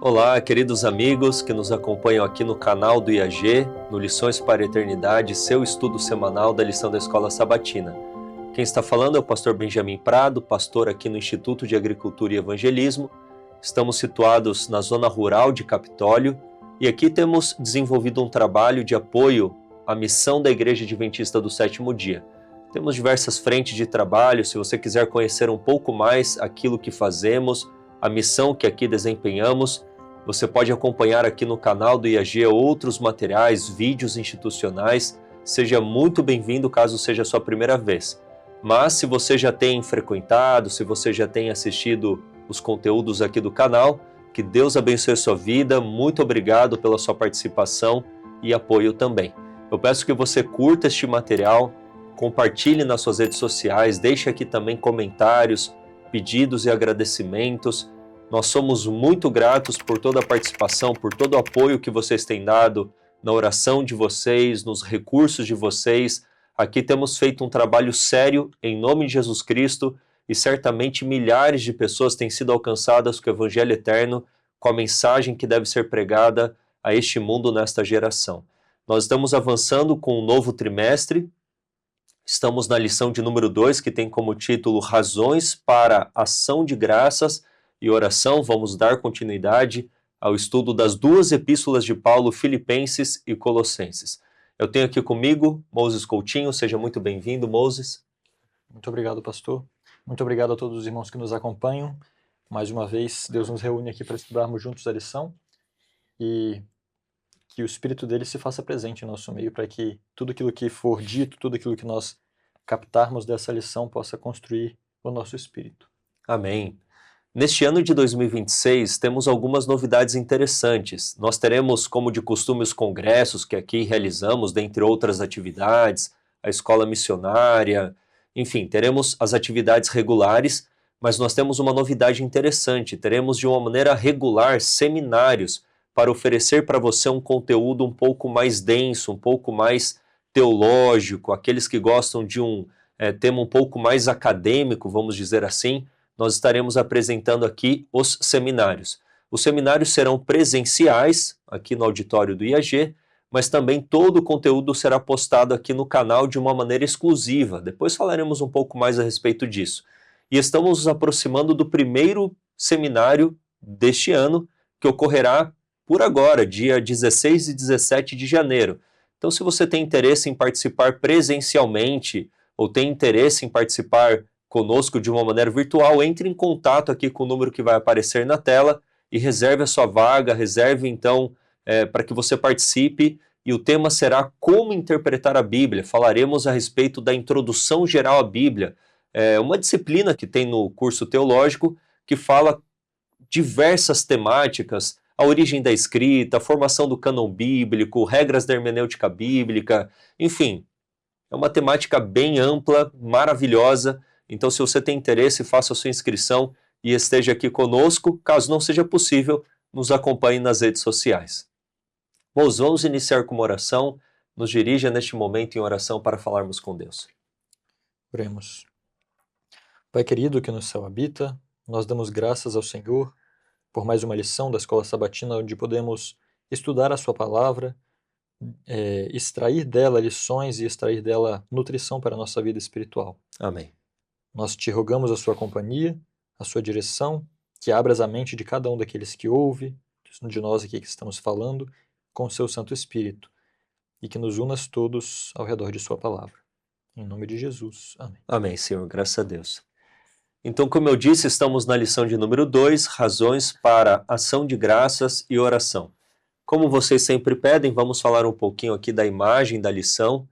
Olá, queridos amigos que nos acompanham aqui no canal do IAG, no Lições para a Eternidade, seu estudo semanal da lição da Escola Sabatina. Quem está falando é o pastor Benjamin Prado, pastor aqui no Instituto de Agricultura e Evangelismo. Estamos situados na zona rural de Capitólio e aqui temos desenvolvido um trabalho de apoio à missão da Igreja Adventista do Sétimo Dia. Temos diversas frentes de trabalho. Se você quiser conhecer um pouco mais aquilo que fazemos, a missão que aqui desempenhamos, você pode acompanhar aqui no canal do IAG outros materiais, vídeos institucionais. Seja muito bem-vindo caso seja a sua primeira vez. Mas se você já tem frequentado, se você já tem assistido os conteúdos aqui do canal, que Deus abençoe a sua vida. Muito obrigado pela sua participação e apoio também. Eu peço que você curta este material, compartilhe nas suas redes sociais, deixe aqui também comentários, pedidos e agradecimentos. Nós somos muito gratos por toda a participação, por todo o apoio que vocês têm dado na oração de vocês, nos recursos de vocês. Aqui temos feito um trabalho sério em nome de Jesus Cristo e certamente milhares de pessoas têm sido alcançadas com o Evangelho Eterno, com a mensagem que deve ser pregada a este mundo nesta geração. Nós estamos avançando com um novo trimestre. Estamos na lição de número 2, que tem como título Razões para Ação de Graças e Oração. Vamos dar continuidade ao estudo das duas epístolas de Paulo, Filipenses e Colossenses. Eu tenho aqui comigo Moses Coutinho. Seja muito bem-vindo, Moses. Muito obrigado, pastor. Muito obrigado a todos os irmãos que nos acompanham. Mais uma vez, Deus nos reúne aqui para estudarmos juntos a lição e que o Espírito dele se faça presente em nosso meio para que tudo aquilo que for dito, tudo aquilo que nós captarmos dessa lição possa construir o nosso espírito. Amém. Neste ano de 2026, temos algumas novidades interessantes. Nós teremos, como de costume, os congressos que aqui realizamos, dentre outras atividades, a escola missionária, enfim, teremos as atividades regulares, mas nós temos uma novidade interessante. Teremos, de uma maneira regular, seminários para oferecer para você um conteúdo um pouco mais denso, um pouco mais teológico, aqueles que gostam de um tema um pouco mais acadêmico, vamos dizer assim. Nós estaremos apresentando aqui os seminários. Os seminários serão presenciais, aqui no auditório do IAG, mas também todo o conteúdo será postado aqui no canal de uma maneira exclusiva. Depois falaremos um pouco mais a respeito disso. E estamos nos aproximando do primeiro seminário deste ano, que ocorrerá por agora, dia 16 e 17 de janeiro. Então, se você tem interesse em participar presencialmente ou tem interesse em participar conosco de uma maneira virtual, entre em contato aqui com o número que vai aparecer na tela e reserve a sua vaga, reserve então para que você participe, e o tema será Como Interpretar a Bíblia. Falaremos a respeito da introdução geral à Bíblia, uma disciplina que tem no curso teológico que fala diversas temáticas, a origem da escrita, a formação do cânon bíblico, regras da hermenêutica bíblica, enfim, é uma temática bem ampla, maravilhosa. Então, se você tem interesse, faça a sua inscrição e esteja aqui conosco. Caso não seja possível, nos acompanhe nas redes sociais. Bom, vamos iniciar com uma oração. Nos dirija neste momento em oração para falarmos com Deus. Oremos. Pai querido que no céu habita, nós damos graças ao Senhor por mais uma lição da Escola Sabatina, onde podemos estudar a sua palavra, extrair dela lições e extrair dela nutrição para a nossa vida espiritual. Amém. Nós te rogamos a sua companhia, a sua direção, que abras a mente de cada um daqueles que ouve, de nós aqui que estamos falando, com o seu Santo Espírito, e que nos unas todos ao redor de sua palavra. Em nome de Jesus. Amém. Amém, Senhor. Graças a Deus. Então, como eu disse, estamos na lição de número 2, Razões para Ação de Graças e Oração. Como vocês sempre pedem, vamos falar um pouquinho aqui da imagem da lição.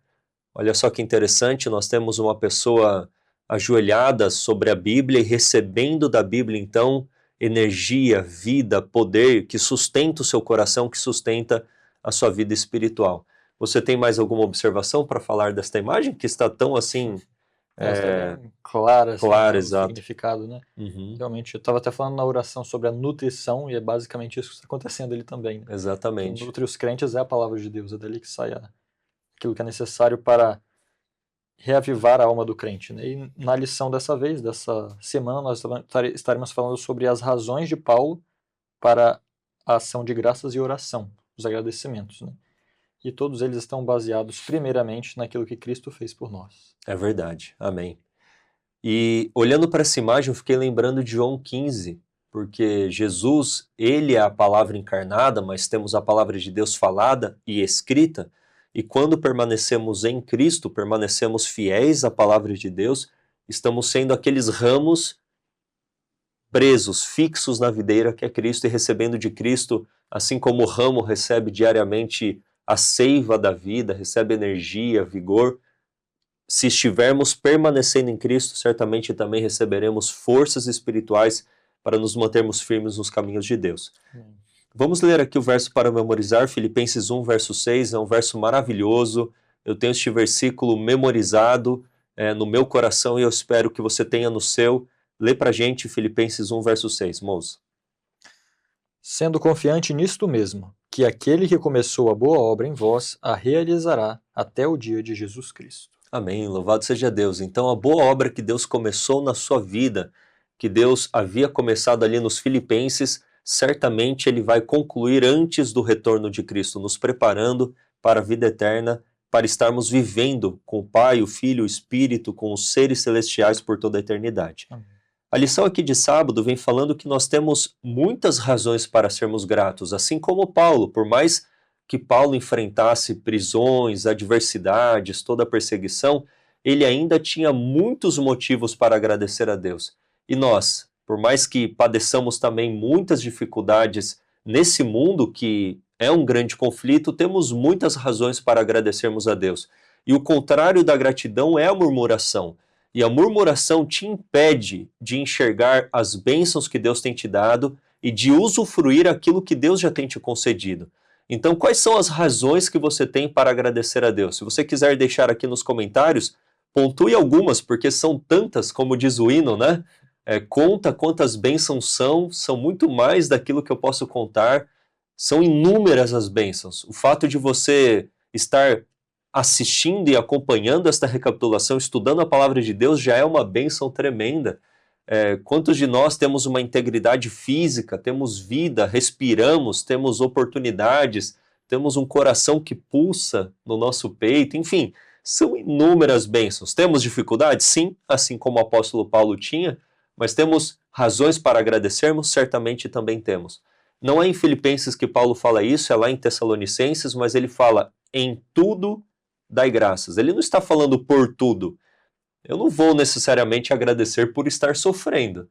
Olha só que interessante, nós temos uma pessoa ajoelhada sobre a Bíblia e recebendo da Bíblia, então, energia, vida, poder que sustenta o seu coração, que sustenta a sua vida espiritual. Você tem mais alguma observação para falar desta imagem que está tão assim... Está bem clara, assim, Clara, o exato. significado, né? Uhum. Realmente, eu estava até falando na oração sobre a nutrição, e é basicamente isso que está acontecendo ali também, né? Exatamente. Quem nutre os crentes é a palavra de Deus, é dali que sai aquilo que é necessário para reavivar a alma do crente, né? E na lição dessa vez, dessa semana, nós estaremos falando sobre as razões de Paulo para a ação de graças e oração, os agradecimentos, né? E todos eles estão baseados primeiramente naquilo que Cristo fez por nós. É verdade, amém. E olhando para essa imagem, eu fiquei lembrando de João 15, porque Jesus, ele é a palavra encarnada, mas temos a palavra de Deus falada e escrita, e quando permanecemos em Cristo, permanecemos fiéis à palavra de Deus, estamos sendo aqueles ramos presos, fixos na videira que é Cristo e recebendo de Cristo, assim como o ramo recebe diariamente a seiva da vida, recebe energia, vigor. Se estivermos permanecendo em Cristo, certamente também receberemos forças espirituais para nos mantermos firmes nos caminhos de Deus. Vamos ler aqui o verso para memorizar, Filipenses 1, verso 6, é um verso maravilhoso. Eu tenho este versículo memorizado no meu coração e eu espero que você tenha no seu. Lê pra gente Filipenses 1, verso 6, moço. Sendo confiante nisto mesmo, que aquele que começou a boa obra em vós a realizará até o dia de Jesus Cristo. Amém, louvado seja Deus. Então a boa obra que Deus começou na sua vida, que Deus havia começado ali nos Filipenses, certamente Ele vai concluir antes do retorno de Cristo, nos preparando para a vida eterna, para estarmos vivendo com o Pai, o Filho, o Espírito, com os seres celestiais por toda a eternidade. Amém. A lição aqui de sábado vem falando que nós temos muitas razões para sermos gratos, assim como Paulo, por mais que Paulo enfrentasse prisões, adversidades, toda a perseguição, ele ainda tinha muitos motivos para agradecer a Deus. E nós, por mais que padeçamos também muitas dificuldades nesse mundo que é um grande conflito, temos muitas razões para agradecermos a Deus. E o contrário da gratidão é a murmuração. E a murmuração te impede de enxergar as bênçãos que Deus tem te dado e de usufruir aquilo que Deus já tem te concedido. Então, quais são as razões que você tem para agradecer a Deus? Se você quiser deixar aqui nos comentários, pontue algumas, porque são tantas, como diz o hino, né? Conta quantas bênçãos são muito mais daquilo que eu posso contar. São inúmeras as bênçãos. O fato de você estar assistindo e acompanhando esta recapitulação, estudando a palavra de Deus, já é uma bênção tremenda. Quantos de nós temos uma integridade física, temos vida, respiramos, temos oportunidades, temos um coração que pulsa no nosso peito, enfim, são inúmeras bênçãos. Temos dificuldades? Sim, assim como o apóstolo Paulo tinha, mas temos razões para agradecermos? Certamente também temos. Não é em Filipenses que Paulo fala isso, é lá em Tessalonicenses, mas ele fala em tudo dai graças. Ele não está falando por tudo. Eu não vou necessariamente agradecer por estar sofrendo,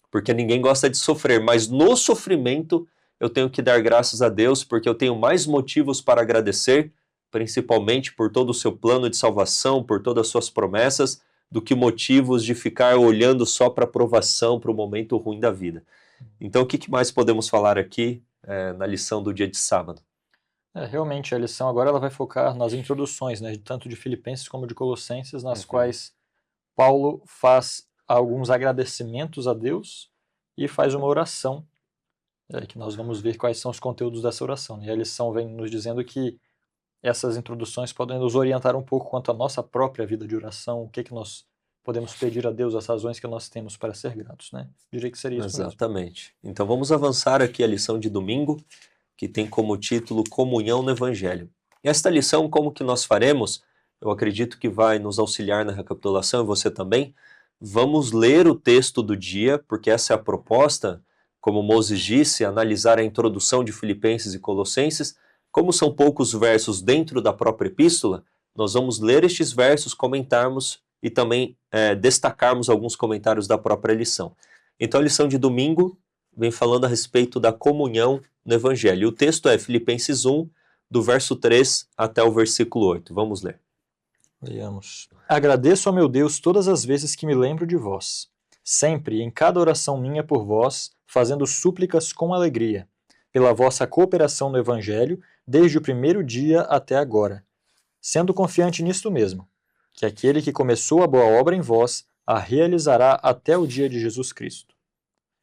porque ninguém gosta de sofrer, mas no sofrimento eu tenho que dar graças a Deus, porque eu tenho mais motivos para agradecer, principalmente por todo o seu plano de salvação, por todas as suas promessas, do que motivos de ficar olhando só para a provação, para o momento ruim da vida. Então, o que mais podemos falar aqui na lição do dia de sábado? Realmente, a lição agora ela vai focar nas introduções, né, tanto de Filipenses como de Colossenses, nas quais Paulo faz alguns agradecimentos a Deus e faz uma oração, que nós vamos ver quais são os conteúdos dessa oração. E a lição vem nos dizendo que essas introduções podem nos orientar um pouco quanto à nossa própria vida de oração, o que nós podemos pedir a Deus, as razões que nós temos para ser gratos, né? Diria que seria isso mesmo. Exatamente. Então vamos avançar aqui a lição de domingo, que tem como título Comunhão no Evangelho. E esta lição, como que nós faremos? Eu acredito que vai nos auxiliar na recapitulação, e você também. Vamos ler o texto do dia, porque essa é a proposta, como Moses disse, analisar a introdução de Filipenses e Colossenses. Como são poucos versos dentro da própria epístola, nós vamos ler estes versos, comentarmos e também destacarmos alguns comentários da própria lição. Então a lição de domingo vem falando a respeito da comunhão no Evangelho. O texto é Filipenses 1, do verso 3 até o versículo 8. Vamos ler. Leamos. Agradeço ao meu Deus todas as vezes que me lembro de vós, sempre em cada oração minha por vós, fazendo súplicas com alegria, pela vossa cooperação no Evangelho, desde o primeiro dia até agora, sendo confiante nisto mesmo, que aquele que começou a boa obra em vós a realizará até o dia de Jesus Cristo.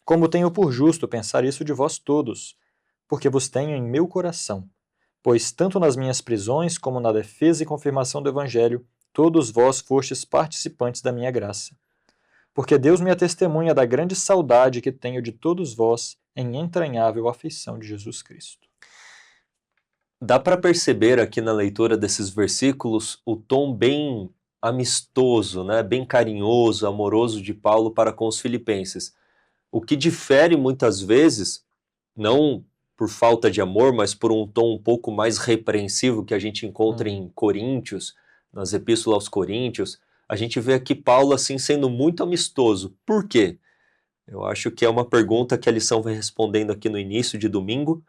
Como tenho por justo pensar isso de vós todos, porque vos tenho em meu coração, pois tanto nas minhas prisões como na defesa e confirmação do Evangelho, todos vós fostes participantes da minha graça. Porque Deus me testemunha da grande saudade que tenho de todos vós em entranhável afeição de Jesus Cristo. Dá para perceber aqui na leitura desses versículos o tom bem amistoso, né? Bem carinhoso, amoroso de Paulo para com os filipenses. O que difere muitas vezes, não por falta de amor, mas por um tom um pouco mais repreensivo que a gente encontra em Coríntios, nas epístolas aos Coríntios, a gente vê aqui Paulo assim sendo muito amistoso. Por quê? Eu acho que é uma pergunta que a lição vai respondendo aqui no início de domingo,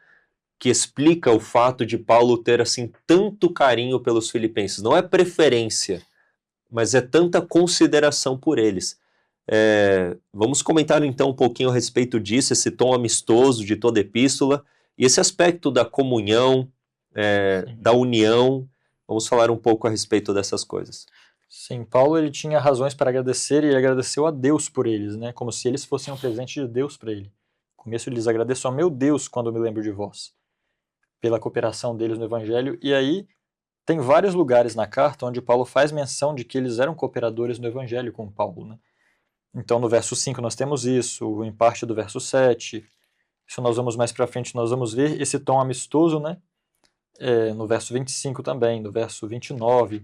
que explica o fato de Paulo ter assim tanto carinho pelos filipenses. Não é preferência, mas é tanta consideração por eles. Vamos comentar então um pouquinho a respeito disso, esse tom amistoso de toda epístola, e esse aspecto da comunhão, da união. Vamos falar um pouco a respeito dessas coisas. Sim, Paulo ele tinha razões para agradecer e ele agradeceu a Deus por eles, né? Como se eles fossem um presente de Deus para ele. No começo ele diz, agradeço ao meu Deus quando me lembro de vós, pela cooperação deles no Evangelho. E aí tem vários lugares na carta onde Paulo faz menção de que eles eram cooperadores no Evangelho com Paulo, né? Então no verso 5 nós temos isso, em parte do verso 7, isso nós vamos mais para frente, nós vamos ver esse tom amistoso, né? No verso 25 também, no verso 29.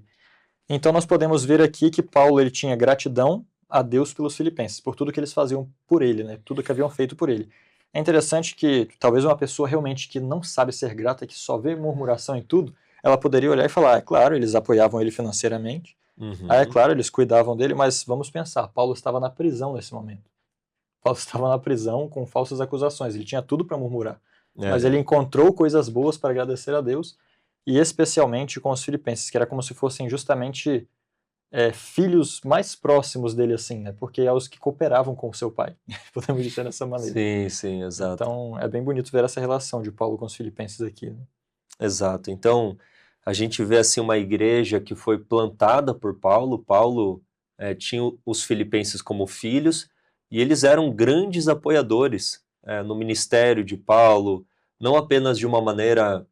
Então nós podemos ver aqui que Paulo ele tinha gratidão a Deus pelos filipenses, por tudo que eles faziam por ele, né? Tudo que haviam feito por ele. É interessante que talvez uma pessoa realmente que não sabe ser grata, que só vê murmuração em tudo, ela poderia olhar e falar, é claro, eles apoiavam ele financeiramente, é claro, eles cuidavam dele, mas vamos pensar, Paulo estava na prisão nesse momento. Paulo estava na prisão com falsas acusações, ele tinha tudo para murmurar, mas ele encontrou coisas boas para agradecer a Deus, e especialmente com os filipenses, que era como se fossem justamente filhos mais próximos dele, assim, né? Porque é os que cooperavam com o seu pai, podemos dizer dessa maneira. Sim, sim, exato. Então é bem bonito ver essa relação de Paulo com os filipenses aqui, né? Exato. Então a gente vê assim uma igreja que foi plantada por Paulo. Paulo tinha os filipenses como filhos e eles eram grandes apoiadores no ministério de Paulo, não apenas de uma maneira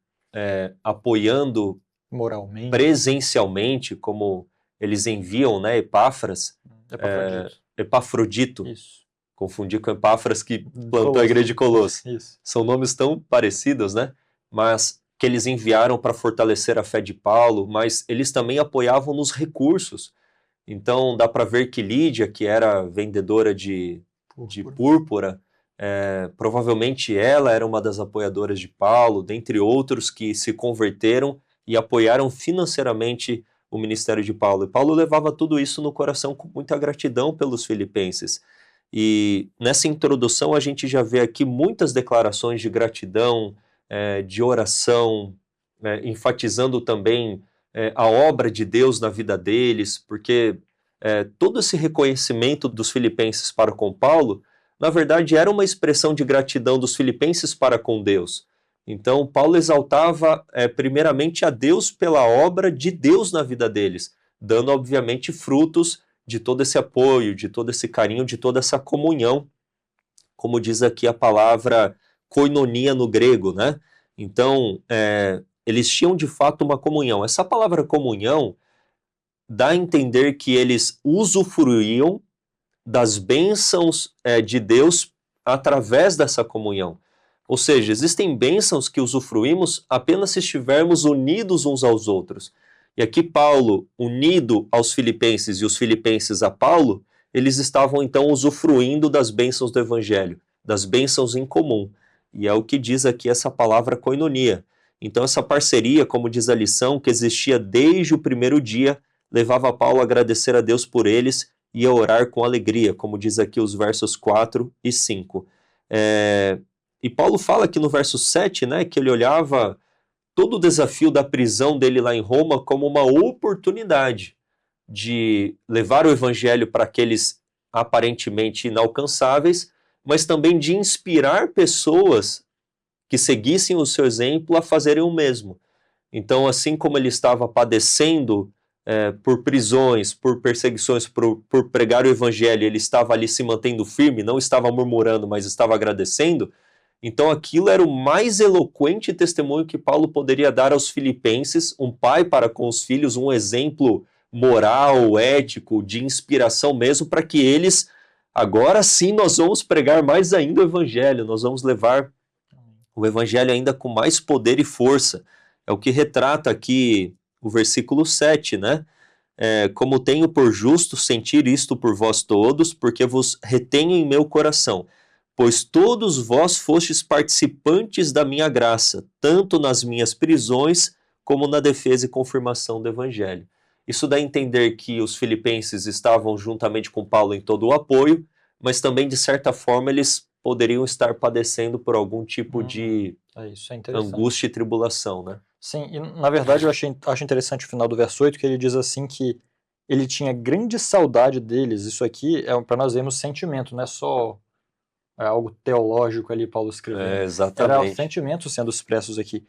apoiando Moralmente. Presencialmente, como eles enviam, né, Epafrodito. Isso. Confundi com Epáfras que plantou a igreja de Colosso. Isso. São nomes tão parecidos, né? Mas que eles enviaram para fortalecer a fé de Paulo, mas eles também apoiavam nos recursos. Então dá para ver que Lídia, que era vendedora de púrpura, provavelmente ela era uma das apoiadoras de Paulo, dentre outros que se converteram e apoiaram financeiramente o ministério de Paulo. E Paulo levava tudo isso no coração com muita gratidão pelos filipenses. E nessa introdução a gente já vê aqui muitas declarações de gratidão, de oração, enfatizando também a obra de Deus na vida deles, porque todo esse reconhecimento dos filipenses para com Paulo, na verdade era uma expressão de gratidão dos filipenses para com Deus. Então Paulo exaltava primeiramente a Deus pela obra de Deus na vida deles, dando obviamente frutos de todo esse apoio, de todo esse carinho, de toda essa comunhão, como diz aqui a palavra koinonia no grego, né? Então, eles tinham de fato uma comunhão. Essa palavra comunhão dá a entender que eles usufruíam das bênçãos de Deus através dessa comunhão. Ou seja, existem bênçãos que usufruímos apenas se estivermos unidos uns aos outros. E aqui Paulo, unido aos filipenses e os filipenses a Paulo, eles estavam então usufruindo das bênçãos do evangelho, das bênçãos em comum. E é o que diz aqui essa palavra koinonia. Então essa parceria, como diz a lição, que existia desde o primeiro dia, levava Paulo a agradecer a Deus por eles e a orar com alegria, como diz aqui os versos 4 e 5. E Paulo fala aqui no verso 7, né, que ele olhava todo o desafio da prisão dele lá em Roma como uma oportunidade de levar o evangelho para aqueles aparentemente inalcançáveis, mas também de inspirar pessoas que seguissem o seu exemplo a fazerem o mesmo. Então, assim como ele estava padecendo por prisões, por perseguições, por pregar o evangelho, ele estava ali se mantendo firme, não estava murmurando, mas estava agradecendo. Então aquilo era o mais eloquente testemunho que Paulo poderia dar aos filipenses, um pai para com os filhos, um exemplo moral, ético, de inspiração mesmo, para que eles, agora sim, nós vamos pregar mais ainda o Evangelho, nós vamos levar o Evangelho ainda com mais poder e força. É o que retrata aqui o versículo 7, né? Como tenho por justo sentir isto por vós todos, porque vos retenho em meu coração, pois todos vós fostes participantes da minha graça, tanto nas minhas prisões, como na defesa e confirmação do Evangelho. Isso dá a entender que os filipenses estavam juntamente com Paulo em todo o apoio, mas também, de certa forma, eles poderiam estar padecendo por algum tipo de Isso é interessante. angústia e tribulação, né? Sim, e na verdade eu acho interessante o final do verso 8, que ele diz assim que ele tinha grande saudade deles. Isso aqui é para nós vermos sentimento, não é só algo teológico ali Paulo escrevendo. Exatamente. Era o sentimento sendo expressos aqui.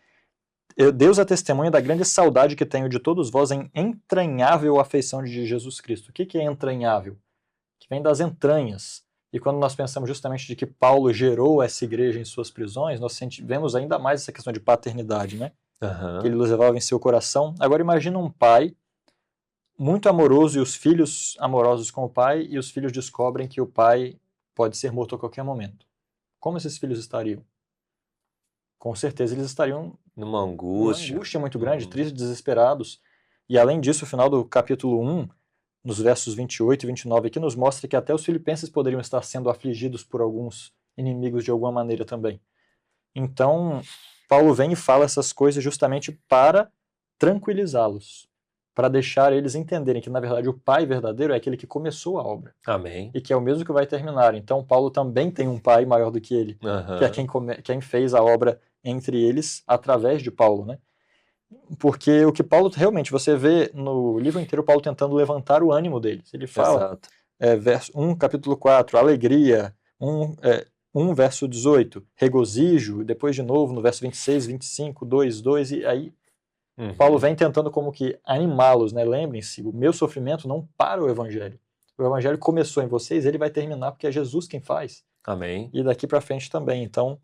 Deus é testemunha da grande saudade que tenho de todos vós em entranhável afeição de Jesus Cristo. O que é entranhável? Que vem das entranhas. E quando nós pensamos justamente de que Paulo gerou essa igreja em suas prisões, nós vemos ainda mais essa questão de paternidade, né? Que ele os levava em seu coração. Agora imagina um pai muito amoroso e os filhos amorosos com o pai, e os filhos descobrem que o pai pode ser morto a qualquer momento. Como esses filhos estariam? Com certeza eles estariam numa angústia muito grande, tristes, desesperados. E além disso, o final do capítulo 1, nos versos 28 e 29, aqui nos mostra que até os filipenses poderiam estar sendo afligidos por alguns inimigos de alguma maneira também. Então, Paulo vem e fala essas coisas justamente para tranquilizá-los, para deixar eles entenderem que, na verdade, o Pai verdadeiro é aquele que começou a obra. Amém. E que é o mesmo que vai terminar. Então, Paulo também tem um Pai maior do que ele, que é quem fez a obra entre eles através de Paulo, né? Porque o que Paulo, realmente, você vê no livro inteiro Paulo tentando levantar o ânimo deles. Ele fala, verso 1, capítulo 4, alegria, 1, verso 18, regozijo, depois de novo no verso 26, 25, 2, 2, e aí Paulo vem tentando como que animá-los, né? Lembrem-se, o meu sofrimento não para o Evangelho. O Evangelho começou em vocês, ele vai terminar porque é Jesus quem faz. Amém. E daqui para frente também. Então,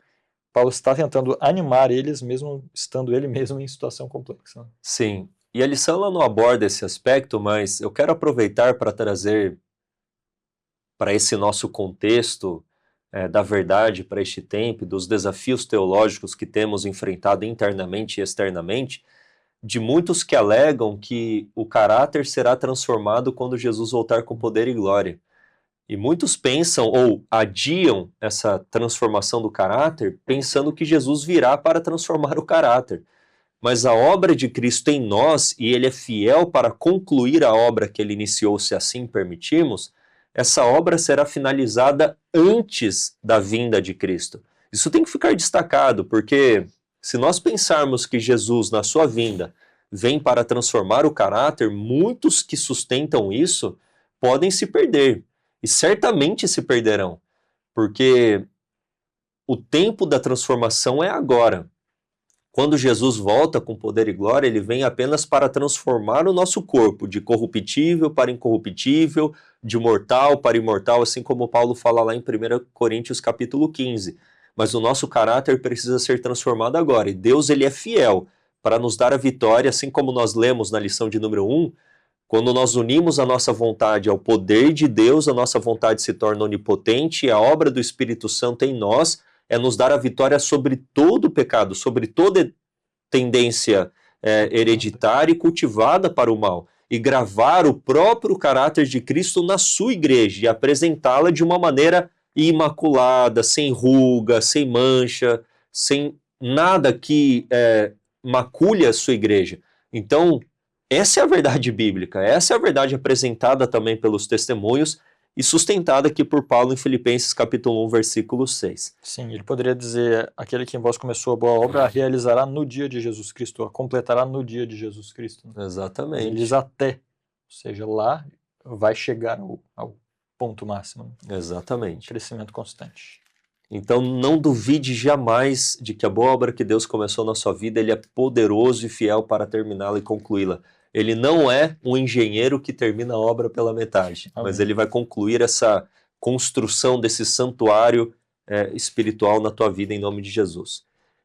Paulo está tentando animar eles, mesmo estando ele mesmo em situação complexa. Sim. E a lição ela não aborda esse aspecto, mas eu quero aproveitar para trazer para esse nosso contexto da verdade, para este tempo, dos desafios teológicos que temos enfrentado internamente e externamente, de muitos que alegam que o caráter será transformado quando Jesus voltar com poder e glória. E muitos pensam ou adiam essa transformação do caráter pensando que Jesus virá para transformar o caráter. Mas a obra de Cristo em nós, e ele é fiel para concluir a obra que ele iniciou, se assim permitirmos, essa obra será finalizada antes da vinda de Cristo. Isso tem que ficar destacado, porque se nós pensarmos que Jesus, na sua vinda, vem para transformar o caráter, muitos que sustentam isso podem se perder. E certamente se perderão, porque o tempo da transformação é agora. Quando Jesus volta com poder e glória, ele vem apenas para transformar o nosso corpo de corruptível para incorruptível, de mortal para imortal, assim como Paulo fala lá em 1 Coríntios capítulo 15. Mas o nosso caráter precisa ser transformado agora, e Deus ele é fiel para nos dar a vitória, assim como nós lemos na lição de número 1, quando nós unimos a nossa vontade ao poder de Deus, a nossa vontade se torna onipotente, e a obra do Espírito Santo em nós é nos dar a vitória sobre todo o pecado, sobre toda tendência hereditária e cultivada para o mal, e gravar o próprio caráter de Cristo na sua igreja e apresentá-la de uma maneira imaculada, sem ruga, sem mancha, sem nada que macule a sua igreja. Então, essa é a verdade bíblica, essa é a verdade apresentada também pelos testemunhos e sustentada aqui por Paulo em Filipenses capítulo 1, versículo 6. Sim, ele poderia dizer, aquele que em vós começou a boa obra, a realizará no dia de Jesus Cristo, a completará no dia de Jesus Cristo. Né? Exatamente. Ele diz até, ou seja, lá vai chegar ao ponto máximo. Né? Exatamente. Crescimento constante. Então não duvide jamais de que a boa obra que Deus começou na sua vida, ele é poderoso e fiel para terminá-la e concluí-la. Ele não é um engenheiro que termina a obra pela metade, mas ele vai concluir essa construção desse santuário espiritual na tua vida em nome de Jesus.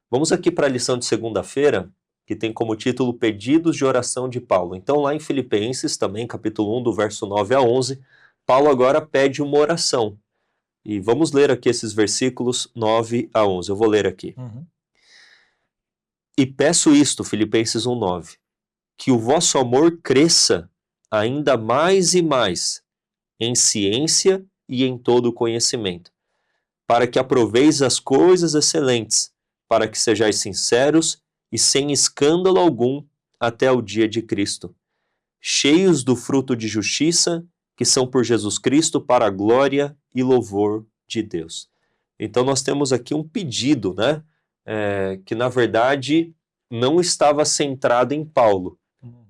Vamos aqui para a lição de segunda-feira que tem como título Pedidos de Oração de Paulo. Então, lá em Filipenses, também, capítulo 1, do verso 9 a 11, Paulo agora pede uma oração. E vamos ler aqui esses versículos 9 a 11. Eu vou ler aqui. E peço isto, Filipenses 1:9, que o vosso amor cresça ainda mais e mais em ciência e em todo conhecimento, para que aproveis as coisas excelentes, para que sejais sinceros e sem escândalo algum até o dia de Cristo, cheios do fruto de justiça, que são por Jesus Cristo para a glória e louvor de Deus. Então nós temos aqui um pedido, né? Que na verdade não estava centrado em Paulo,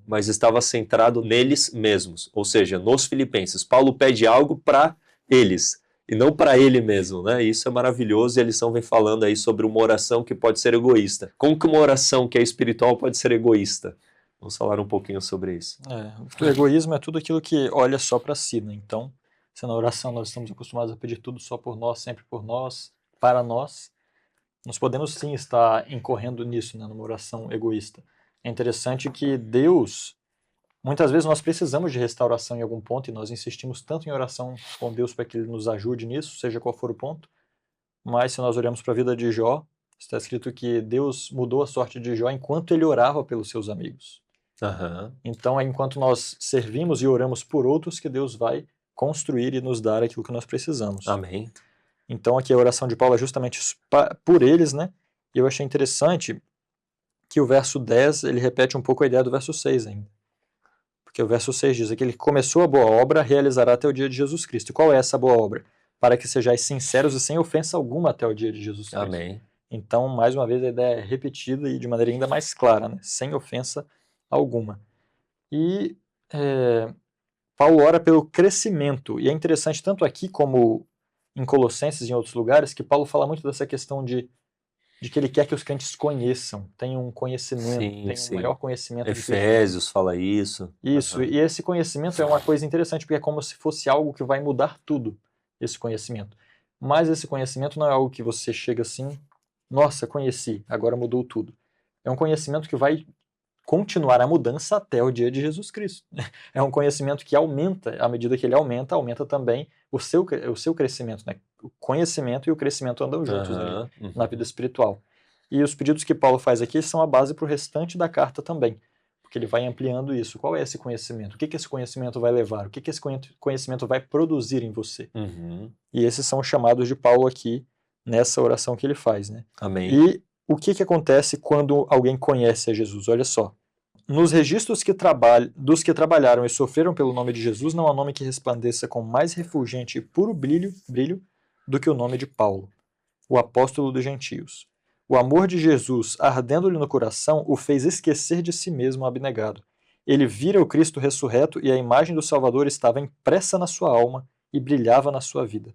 mas estava centrado neles mesmos, ou seja, nos filipenses. Paulo pede algo para eles, e não para ele mesmo, né? Isso é maravilhoso, e a lição vem falando aí sobre uma oração que pode ser egoísta. Como que uma oração que é espiritual pode ser egoísta? Vamos falar um pouquinho sobre isso. O egoísmo é tudo aquilo que olha só para si, né? Então, se na oração nós estamos acostumados a pedir tudo só por nós, sempre por nós, para nós podemos sim estar incorrendo nisso, né, numa oração egoísta. É interessante que Deus, muitas vezes nós precisamos de restauração em algum ponto e nós insistimos tanto em oração com Deus para que Ele nos ajude nisso, seja qual for o ponto, mas se nós olhamos para a vida de Jó, está escrito que Deus mudou a sorte de Jó enquanto ele orava pelos seus amigos. Então é enquanto nós servimos e oramos por outros que Deus vai construir e nos dar aquilo que nós precisamos. Amém. Então aqui a oração de Paulo é justamente por eles, né? E eu achei interessante que o verso 10, ele repete um pouco a ideia do verso 6 ainda. Porque o verso 6 diz que ele começou a boa obra, realizará até o dia de Jesus Cristo. E qual é essa boa obra? Para que sejais sinceros e sem ofensa alguma até o dia de Jesus Cristo. Amém. Então, mais uma vez, a ideia é repetida e de maneira ainda mais clara, né? Sem ofensa alguma. E Paulo ora pelo crescimento. E é interessante, tanto aqui como em Colossenses e em outros lugares, que Paulo fala muito dessa questão de que ele quer que os crentes conheçam, tenham um conhecimento, tenham um maior conhecimento. Efésios fala isso. Isso, e esse conhecimento é uma coisa interessante, porque é como se fosse algo que vai mudar tudo, esse conhecimento. Mas esse conhecimento não é algo que você chega assim, nossa, conheci, agora mudou tudo. É um conhecimento que vai continuar a mudança até o dia de Jesus Cristo. É um conhecimento que aumenta, à medida que ele aumenta também o seu crescimento, né? O conhecimento e o crescimento andam juntos na vida espiritual. E os pedidos que Paulo faz aqui são a base para o restante da carta também, porque ele vai ampliando isso. Qual é esse conhecimento? O que esse conhecimento vai levar? O que esse conhecimento vai produzir em você? E esses são os chamados de Paulo aqui, nessa oração que ele faz, né? Amém. E o que acontece quando alguém conhece a Jesus? Olha só. Nos registros dos que trabalharam e sofreram pelo nome de Jesus, não há nome que resplandeça com mais refulgente e puro brilho do que o nome de Paulo, o apóstolo dos gentios. O amor de Jesus, ardendo-lhe no coração, o fez esquecer de si mesmo abnegado. Ele vira o Cristo ressurreto e a imagem do Salvador estava impressa na sua alma e brilhava na sua vida.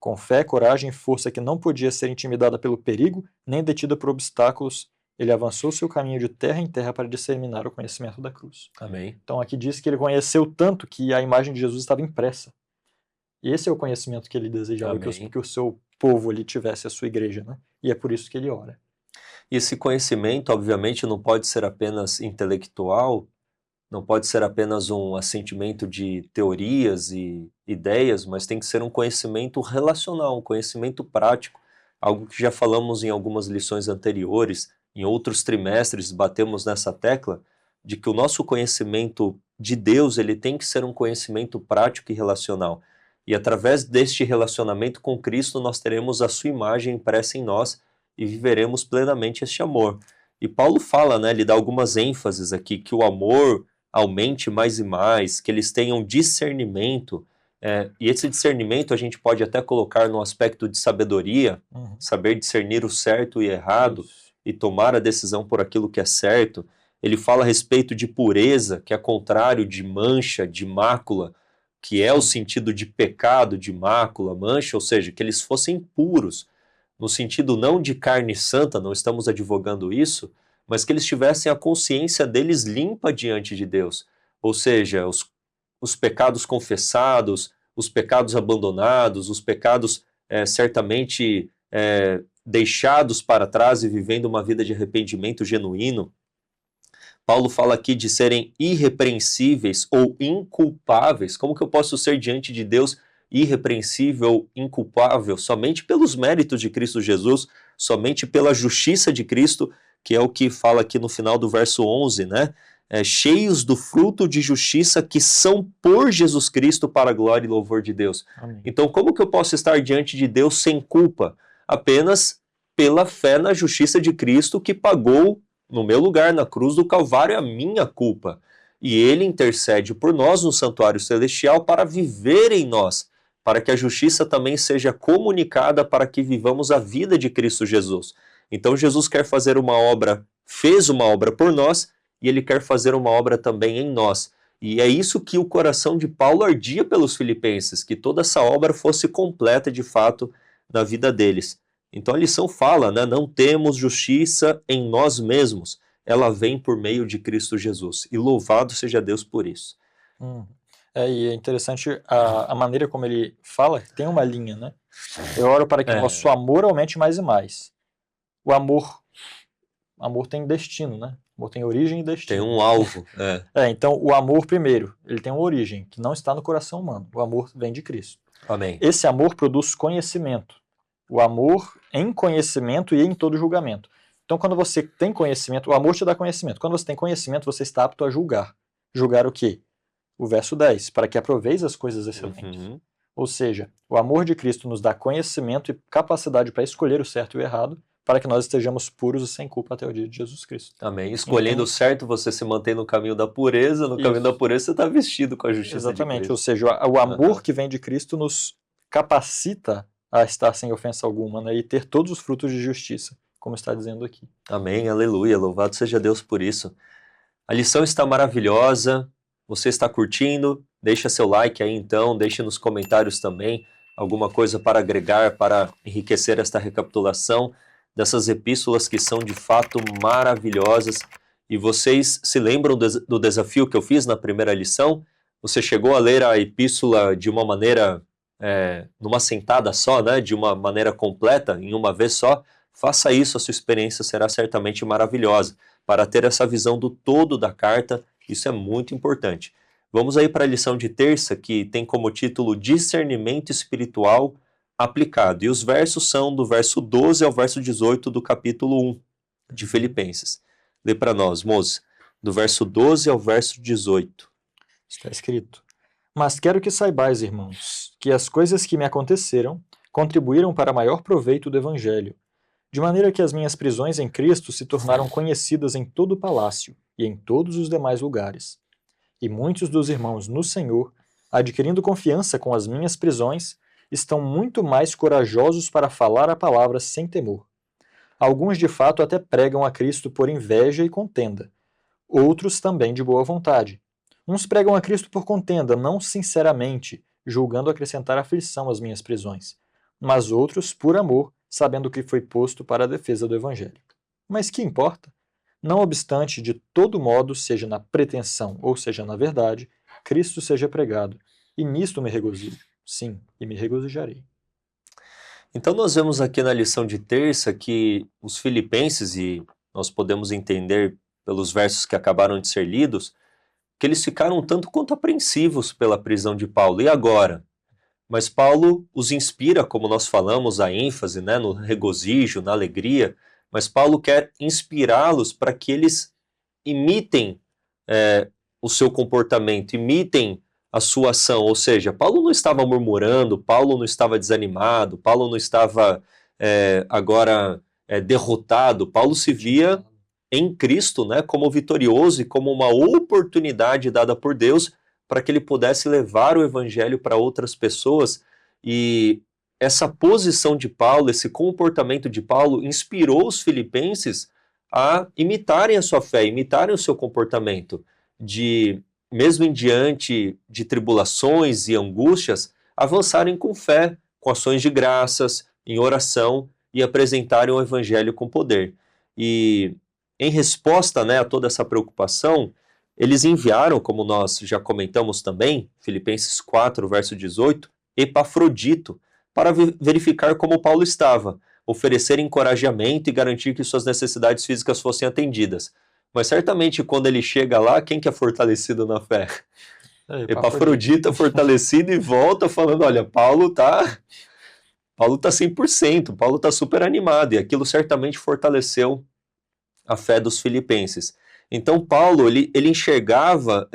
Com fé, coragem e força que não podia ser intimidada pelo perigo, nem detida por obstáculos, ele avançou seu caminho de terra em terra para disseminar o conhecimento da cruz. Amém. Então aqui diz que ele conheceu tanto que a imagem de Jesus estava impressa. E esse é o conhecimento que ele desejava, que o seu povo ali tivesse, a sua igreja, né? E é por isso que ele ora. E esse conhecimento, obviamente, não pode ser apenas intelectual, não pode ser apenas um assentimento de teorias e ideias, mas tem que ser um conhecimento relacional, um conhecimento prático, algo que já falamos em algumas lições anteriores, em outros trimestres batemos nessa tecla, de que o nosso conhecimento de Deus ele tem que ser um conhecimento prático e relacional. E através deste relacionamento com Cristo nós teremos a sua imagem impressa em nós e viveremos plenamente este amor. E Paulo fala, né, ele dá algumas ênfases aqui, que o amor aumente mais e mais, que eles tenham discernimento, e esse discernimento a gente pode até colocar no aspecto de sabedoria, saber discernir o certo e errado, e tomar a decisão por aquilo que é certo. Ele fala a respeito de pureza, que é contrário de mancha, de mácula, que é o sentido de pecado, de mácula, mancha, ou seja, que eles fossem puros, no sentido não de carne santa, não estamos advogando isso, mas que eles tivessem a consciência deles limpa diante de Deus, ou seja, os pecados confessados, os pecados abandonados, os pecados certamente deixados para trás e vivendo uma vida de arrependimento genuíno. Paulo fala aqui de serem irrepreensíveis ou inculpáveis. Como que eu posso ser diante de Deus irrepreensível, inculpável? Somente pelos méritos de Cristo Jesus, somente pela justiça de Cristo, que é o que fala aqui no final do verso 11, né? Cheios do fruto de justiça que são por Jesus Cristo para a glória e louvor de Deus. Amém. Então, como que eu posso estar diante de Deus sem culpa? Apenas pela fé na justiça de Cristo, que pagou no meu lugar, na cruz do Calvário, a minha culpa. E ele intercede por nós no santuário celestial para viver em nós, para que a justiça também seja comunicada para que vivamos a vida de Cristo Jesus. Então Jesus quer fazer uma obra, fez uma obra por nós, e ele quer fazer uma obra também em nós. E é isso que o coração de Paulo ardia pelos filipenses, que toda essa obra fosse completa de fato na vida deles. Então a lição fala, né? Não temos justiça em nós mesmos, ela vem por meio de Cristo Jesus. E louvado seja Deus por isso. E é interessante a maneira como ele fala, tem uma linha, né? Eu oro para que nosso amor aumente mais e mais. O amor tem destino, né? O amor tem origem e destino. Tem um alvo. Então o amor primeiro, ele tem uma origem que não está no coração humano. O amor vem de Cristo. Amém. Esse amor produz conhecimento. O amor em conhecimento e em todo julgamento. Então, quando você tem conhecimento, o amor te dá conhecimento. Quando você tem conhecimento, você está apto a julgar. Julgar o quê? O verso 10, para que aproveis as coisas excelentes. Ou seja, o amor de Cristo nos dá conhecimento e capacidade para escolher o certo e o errado, para que nós estejamos puros e sem culpa até o dia de Jesus Cristo. Amém. Escolhendo o certo, você se mantém no caminho da pureza, no caminho da pureza você está vestido com a justiça de Cristo. Ou seja, o amor que vem de Cristo nos capacita a estar sem ofensa alguma, né, e ter todos os frutos de justiça, como está dizendo aqui. Amém, aleluia, louvado seja Deus por isso. A lição está maravilhosa, você está curtindo? Deixa seu like aí então, deixe nos comentários também alguma coisa para agregar, para enriquecer esta recapitulação dessas epístolas que são de fato maravilhosas. E vocês se lembram do desafio que eu fiz na primeira lição? Você chegou a ler a epístola de uma maneira... numa sentada só, né, de uma maneira completa, em uma vez só, faça isso, a sua experiência será certamente maravilhosa. Para ter essa visão do todo da carta, isso é muito importante. Vamos aí para a lição de terça, que tem como título Discernimento Espiritual Aplicado. E os versos são do verso 12 ao verso 18 do capítulo 1 de Filipenses. Lê para nós, moça, do verso 12 ao verso 18. Está escrito: Mas quero que saibais, irmãos, que as coisas que me aconteceram contribuíram para maior proveito do Evangelho, de maneira que as minhas prisões em Cristo se tornaram conhecidas em todo o palácio e em todos os demais lugares. E muitos dos irmãos no Senhor, adquirindo confiança com as minhas prisões, estão muito mais corajosos para falar a palavra sem temor. Alguns de fato até pregam a Cristo por inveja e contenda, outros também de boa vontade. Uns pregam a Cristo por contenda, não sinceramente, julgando acrescentar aflição às minhas prisões, mas outros por amor, sabendo que foi posto para a defesa do Evangelho. Mas que importa? Não obstante, de todo modo, seja na pretensão ou seja na verdade, Cristo seja pregado, e nisto me regozijo. Sim, e me regozijarei. Então nós vemos aqui na lição de terça que os filipenses, e nós podemos entender pelos versos que acabaram de ser lidos, que eles ficaram tanto quanto apreensivos pela prisão de Paulo. E agora? Mas Paulo os inspira, como nós falamos, a ênfase, né, no regozijo, na alegria, mas Paulo quer inspirá-los para que eles imitem o seu comportamento, imitem a sua ação. Ou seja, Paulo não estava murmurando, Paulo não estava desanimado, Paulo não estava derrotado, Paulo se via em Cristo, né, como vitorioso e como uma oportunidade dada por Deus para que ele pudesse levar o evangelho para outras pessoas. E essa posição de Paulo, esse comportamento de Paulo inspirou os filipenses a imitarem a sua fé, imitarem o seu comportamento, de, mesmo em diante de tribulações e angústias, avançarem com fé, com ações de graças, em oração e apresentarem o evangelho com poder. E em resposta, né, a toda essa preocupação, eles enviaram, como nós já comentamos também, Filipenses 4, verso 18, Epafrodito, para verificar como Paulo estava, oferecer encorajamento e garantir que suas necessidades físicas fossem atendidas. Mas certamente quando ele chega lá, quem que é fortalecido na fé? Epafrodita fortalecido e volta falando, olha, Paulo tá 100%, Paulo tá super animado, e aquilo certamente fortaleceu a fé dos filipenses. Então Paulo, ele enxergava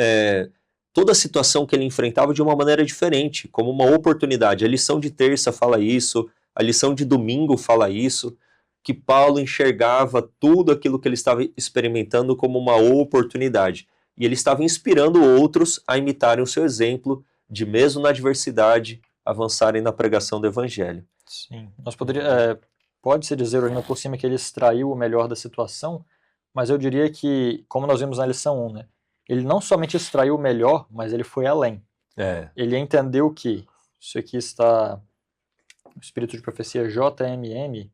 toda a situação que ele enfrentava de uma maneira diferente, como uma oportunidade. A lição de terça fala isso, a lição de domingo fala isso, que Paulo enxergava tudo aquilo que ele estava experimentando como uma oportunidade. E ele estava inspirando outros a imitarem o seu exemplo, de mesmo na adversidade, avançarem na pregação do evangelho. Sim, pode-se dizer ainda por cima que ele extraiu o melhor da situação, mas eu diria que, como nós vimos na lição 1, né, ele não somente extraiu o melhor, mas ele foi além. Ele entendeu que, isso aqui está no espírito de profecia JMM,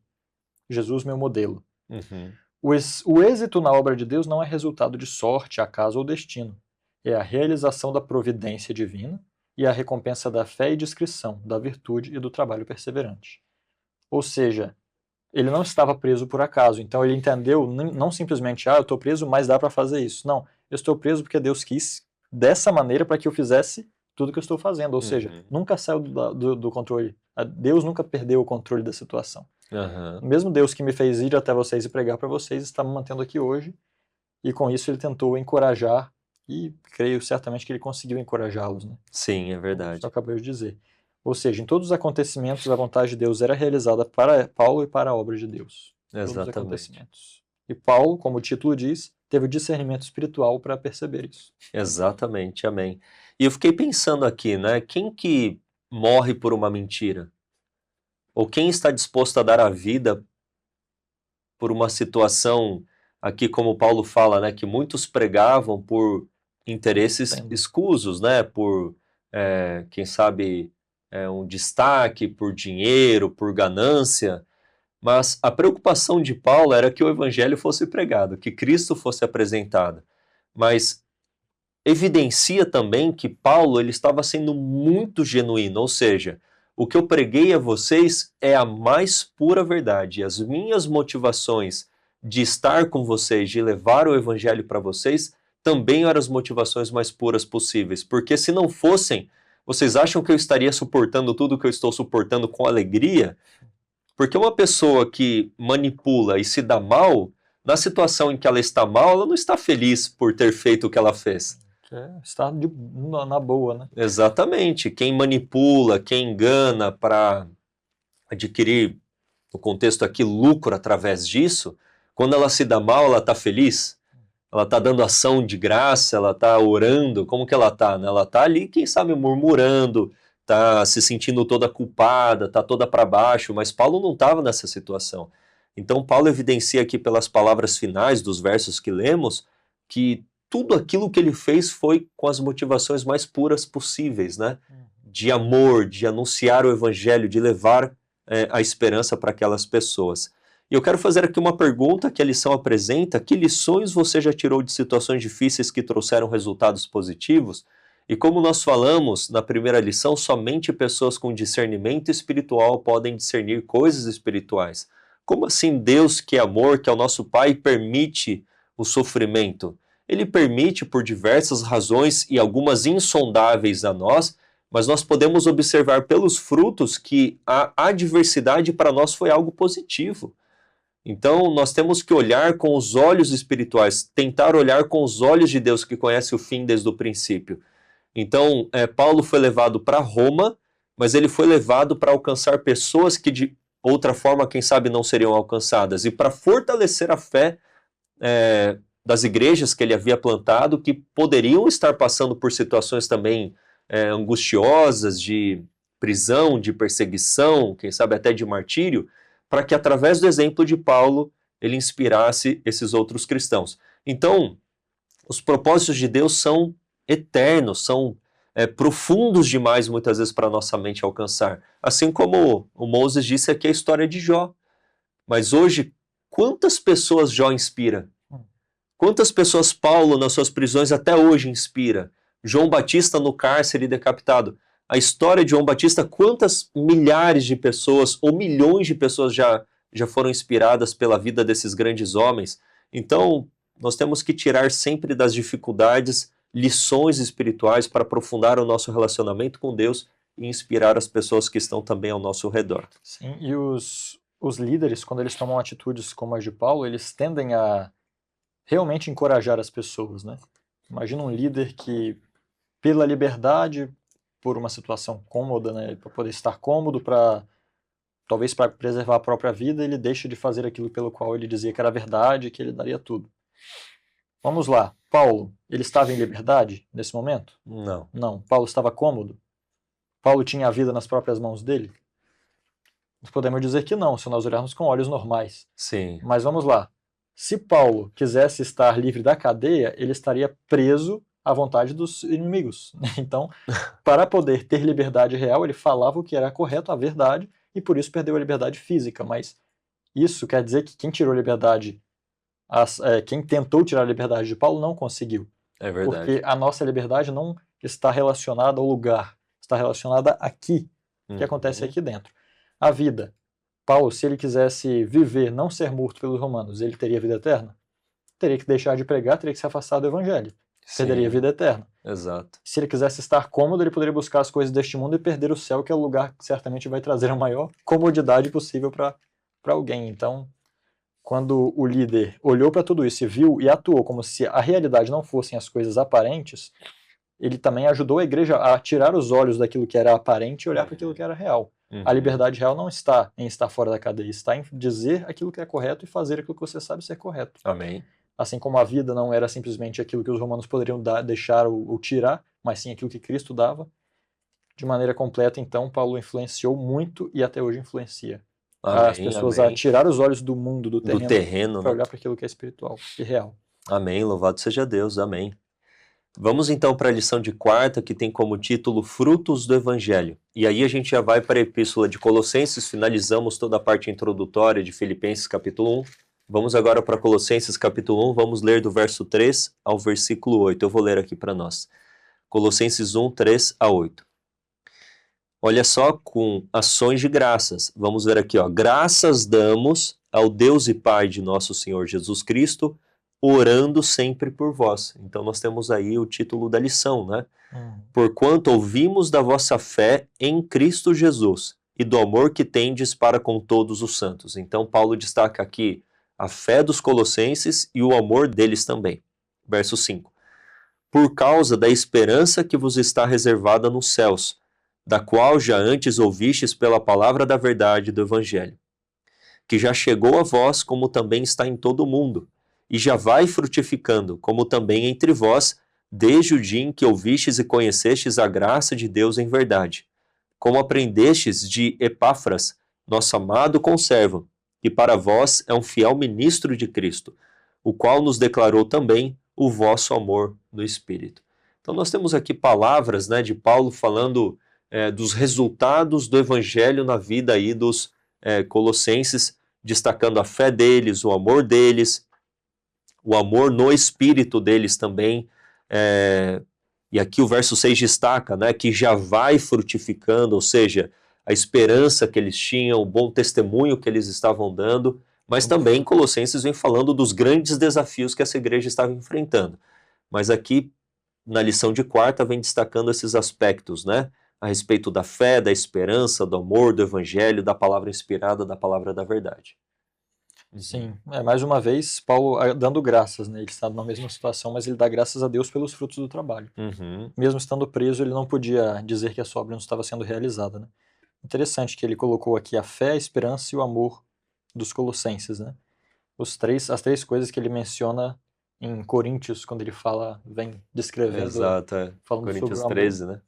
Jesus meu modelo. Uhum. O êxito na obra de Deus não é resultado de sorte, acaso ou destino. É a realização da providência divina e a recompensa da fé e discrição, da virtude e do trabalho perseverante. Ou seja, ele não estava preso por acaso. Então ele entendeu, não simplesmente, eu estou preso, mas dá para fazer isso. Não, eu estou preso porque Deus quis dessa maneira para que eu fizesse tudo que eu estou fazendo. Ou seja, nunca saiu do controle. Deus nunca perdeu o controle da situação. Uhum. Mesmo Deus que me fez ir até vocês e pregar para vocês, está me mantendo aqui hoje. E com isso ele tentou encorajar, e creio certamente que ele conseguiu encorajá-los. Né? Sim, é verdade. Como eu acabei de dizer. Ou seja, em todos os acontecimentos, a vontade de Deus era realizada para Paulo e para a obra de Deus. Exatamente. Todos os acontecimentos. E Paulo, como o título diz, teve o discernimento espiritual para perceber isso. Exatamente, amém. E eu fiquei pensando aqui, né? Quem que morre por uma mentira? Ou quem está disposto a dar a vida por uma situação, aqui como Paulo fala, né? Que muitos pregavam por interesses escusos, né? Por, quem sabe, um destaque, por dinheiro, por ganância. Mas a preocupação de Paulo era que o evangelho fosse pregado, que Cristo fosse apresentado. Mas evidencia também que Paulo ele estava sendo muito genuíno, ou seja, o que eu preguei a vocês é a mais pura verdade. As minhas motivações de estar com vocês, de levar o evangelho para vocês, também eram as motivações mais puras possíveis. Porque se não fossem, vocês acham que eu estaria suportando tudo que eu estou suportando com alegria? Porque uma pessoa que manipula e se dá mal, na situação em que ela está mal, ela não está feliz por ter feito o que ela fez. Está na boa, né? Exatamente. Quem manipula, quem engana para adquirir, no contexto aqui, lucro através disso, quando ela se dá mal, ela está feliz? Ela está dando ação de graça, ela está orando, como que ela está? Né? Ela está ali, quem sabe, murmurando, está se sentindo toda culpada, está toda para baixo, mas Paulo não estava nessa situação. Então Paulo evidencia aqui pelas palavras finais dos versos que lemos, que tudo aquilo que ele fez foi com as motivações mais puras possíveis, né? De amor, de anunciar o evangelho, de levar a esperança para aquelas pessoas. E eu quero fazer aqui uma pergunta que a lição apresenta: que lições você já tirou de situações difíceis que trouxeram resultados positivos? E como nós falamos na primeira lição, somente pessoas com discernimento espiritual podem discernir coisas espirituais. Como assim Deus, que é amor, que é o nosso Pai, permite o sofrimento? Ele permite por diversas razões e algumas insondáveis a nós, mas nós podemos observar pelos frutos que a adversidade para nós foi algo positivo. Então nós temos que olhar com os olhos espirituais, tentar olhar com os olhos de Deus que conhece o fim desde o princípio. Então Paulo foi levado para Roma, mas ele foi levado para alcançar pessoas que de outra forma, quem sabe, não seriam alcançadas, e para fortalecer a fé das igrejas que ele havia plantado, que poderiam estar passando por situações também angustiosas, de prisão, de perseguição, quem sabe até de martírio, para que através do exemplo de Paulo ele inspirasse esses outros cristãos. Então, os propósitos de Deus são eternos, são profundos demais muitas vezes para a nossa mente alcançar. Assim como o Moses disse aqui a história de Jó. Mas hoje, quantas pessoas Jó inspira? Quantas pessoas Paulo nas suas prisões até hoje inspira? João Batista no cárcere decapitado. A história de João Batista, quantas milhares de pessoas ou milhões de pessoas já foram inspiradas pela vida desses grandes homens? Então, Nós temos que tirar sempre das dificuldades lições espirituais para aprofundar o nosso relacionamento com Deus e inspirar as pessoas que estão também ao nosso redor. Sim, e os líderes, quando eles tomam atitudes como as de Paulo, eles tendem a realmente encorajar as pessoas, né? Imagina um líder que, pela liberdade, por uma situação cômoda, né, para poder estar cômodo, talvez para preservar a própria vida, ele deixa de fazer aquilo pelo qual ele dizia que era verdade, que ele daria tudo. Vamos lá, Paulo, ele estava em liberdade nesse momento? Não. Não. Paulo estava cômodo? Paulo tinha a vida nas próprias mãos dele? Nós podemos dizer que não, se nós olharmos com olhos normais. Sim. Mas vamos lá. Se Paulo quisesse estar livre da cadeia, ele estaria preso à vontade dos inimigos. Então, para poder ter liberdade real, ele falava o que era correto, a verdade, e por isso perdeu a liberdade física. Mas isso quer dizer que quem tirou a liberdade, quem tentou tirar a liberdade de Paulo não conseguiu. É verdade. Porque a nossa liberdade não está relacionada ao lugar, está relacionada aqui, que acontece aqui dentro. A vida. Paulo, se ele quisesse viver, não ser morto pelos romanos, ele teria vida eterna? Teria que deixar de pregar, teria que se afastar do evangelho. Perderia a vida eterna. Exato. Se ele quisesse estar cômodo, ele poderia buscar as coisas deste mundo e perder o céu, que é o lugar que certamente vai trazer a maior comodidade possível para alguém. Então, quando o líder olhou para tudo isso e viu e atuou como se a realidade não fossem as coisas aparentes, ele também ajudou a igreja a tirar os olhos daquilo que era aparente e olhar para aquilo que era real. A liberdade real não está em estar fora da cadeia, está em dizer aquilo que é correto e fazer aquilo que você sabe ser correto. Amém. Assim como a vida não era simplesmente aquilo que os romanos poderiam deixar ou tirar, mas sim aquilo que Cristo dava, de maneira completa. Então, Paulo influenciou muito e até hoje influencia as pessoas a tirar os olhos do mundo, do terreno para olhar para aquilo que é espiritual e real. Amém, louvado seja Deus, amém. Vamos então para a lição de quarta, que tem como título Frutos do Evangelho. E aí a gente já vai para a epístola de Colossenses, finalizamos toda a parte introdutória de Filipenses capítulo 1. Vamos agora para Colossenses capítulo 1, vamos ler do verso 3 ao versículo 8. Eu vou ler aqui para nós. Colossenses 1, 3 a 8. Olha só, com ações de graças. Vamos ver aqui, ó. Graças damos ao Deus e Pai de nosso Senhor Jesus Cristo, orando sempre por vós. Então nós temos aí o título da lição, né? Porquanto ouvimos da vossa fé em Cristo Jesus e do amor que tendes para com todos os santos. Então Paulo destaca aqui a fé dos colossenses e o amor deles também. Verso 5. Por causa da esperança que vos está reservada nos céus, da qual já antes ouvistes pela palavra da verdade do Evangelho, que já chegou a vós como também está em todo o mundo, e já vai frutificando, como também entre vós, desde o dia em que ouvistes e conhecestes a graça de Deus em verdade, como aprendestes de Epáfras, nosso amado conservo, que para vós é um fiel ministro de Cristo, o qual nos declarou também o vosso amor no Espírito. Então nós temos aqui palavras, né, de Paulo falando dos resultados do Evangelho na vida aí dos colossenses, destacando a fé deles, o amor deles, o amor no espírito deles também, e aqui o verso 6 destaca, né, que já vai frutificando, ou seja, a esperança que eles tinham, o bom testemunho que eles estavam dando, mas também Colossenses vem falando dos grandes desafios que essa igreja estava enfrentando. Mas aqui, na lição de quarta, vem destacando esses aspectos, né, a respeito da fé, da esperança, do amor, do evangelho, da palavra inspirada, da palavra da verdade. Sim, mais uma vez, Paulo dando graças, né? Ele está na mesma situação, mas ele dá graças a Deus pelos frutos do trabalho. Mesmo estando preso, ele não podia dizer que a sua obra não estava sendo realizada, né? Interessante que ele colocou aqui a fé, a esperança e o amor dos colossenses, né? As três coisas que ele menciona em Coríntios, quando ele vem descrevendo. Exato, falando Coríntios sobre o 13, né?